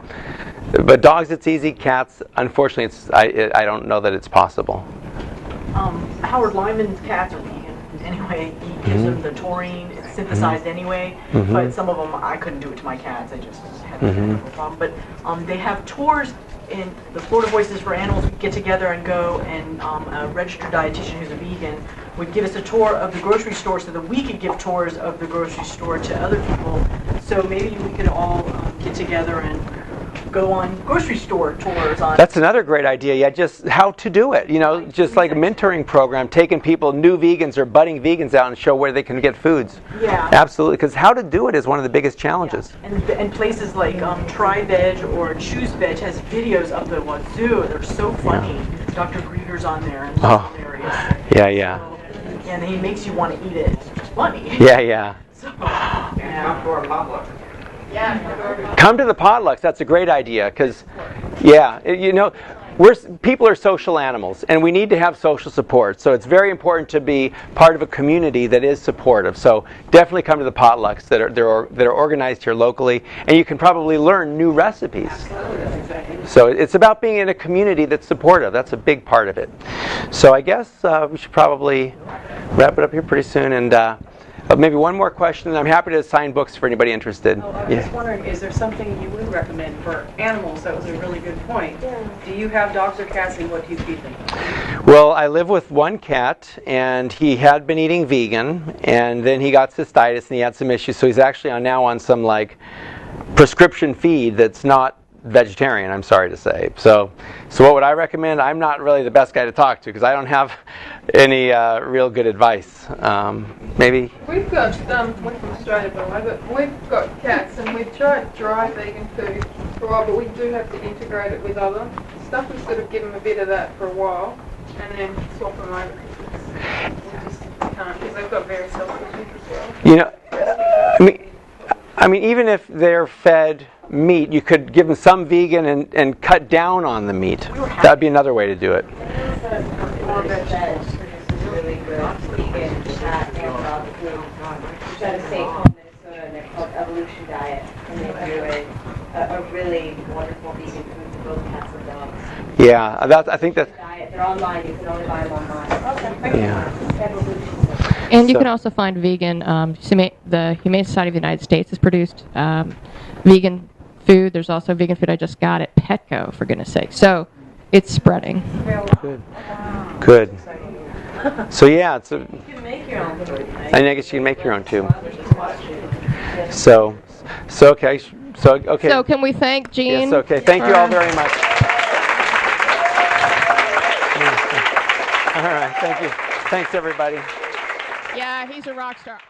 but dogs, it's easy. Cats, unfortunately, I don't know that it's possible. Howard Lyman's cats are vegan anyway. He gives them the taurine. It's synthesized anyway. But some of them, I couldn't do it to my cats. I just had no problem. But they have tours in the Florida Voices for Animals. We get together and go, and a registered dietitian who's a vegan would give us a tour of the grocery store so that we could give tours of the grocery store to other people. So maybe we could all get together and go on grocery store tours. That's another great idea. Yeah, just how to do it. Just like a mentoring program, taking people, new vegans or budding vegans out and show where they can get foods. Yeah. Absolutely, because how to do it is one of the biggest challenges. Yeah. And places like Try Veg or Choose Veg has videos up the wazoo. They're so funny. Yeah. Dr. Grieger's on there, and it's hilarious. Yeah. So, and he makes you want to eat it. It's funny. Yeah. So, yeah. For a potluck. Yeah. Come to the potlucks. That's a great idea because, people are social animals and we need to have social support. So it's very important to be part of a community that is supportive. So definitely come to the potlucks that are organized here locally, and you can probably learn new recipes. So it's about being in a community that's supportive. That's a big part of it. So I guess we should probably wrap it up here pretty soon, and maybe one more question, and I'm happy to sign books for anybody interested. I was just wondering, is there something you would recommend for animals? That was a really good point. Yeah. Do you have dogs or cats, and what do you feed them? Well, I live with one cat, and he had been eating vegan, and then he got cystitis, and he had some issues, so he's actually now on some prescription feed that's not vegetarian, I'm sorry to say. So what would I recommend? I'm not really the best guy to talk to because I don't have any real good advice. Maybe? We've got, we're from Australia, by the way, but we've got cats and we've tried dry vegan food for a while, but we do have to integrate it with other stuff. We sort of give them a bit of that for a while and then swap them over because we just can't, because they've got various health issues as well. I mean, even if they're fed meat, you could give them some vegan and cut down on the meat. That'd be another way to do it. Really good vegan antibiotic food. Which out of St. Paul, Minnesota, and they're called Evolution Diet, and they do a really wonderful vegan food for both cats and dogs. Yeah, I think that. They're online. You can only buy them online. Okay. Yeah. And you can also find vegan. The Humane Society of the United States has produced vegan food. There's also vegan food I just got at Petco, for goodness sake. So it's spreading. Good. So yeah, You can make your own food. I guess you can make your own too. So okay. So can we thank Gene? Yes. Okay. Thank you all very much. All right. Thank you. Thanks everybody. Yeah, he's a rock star.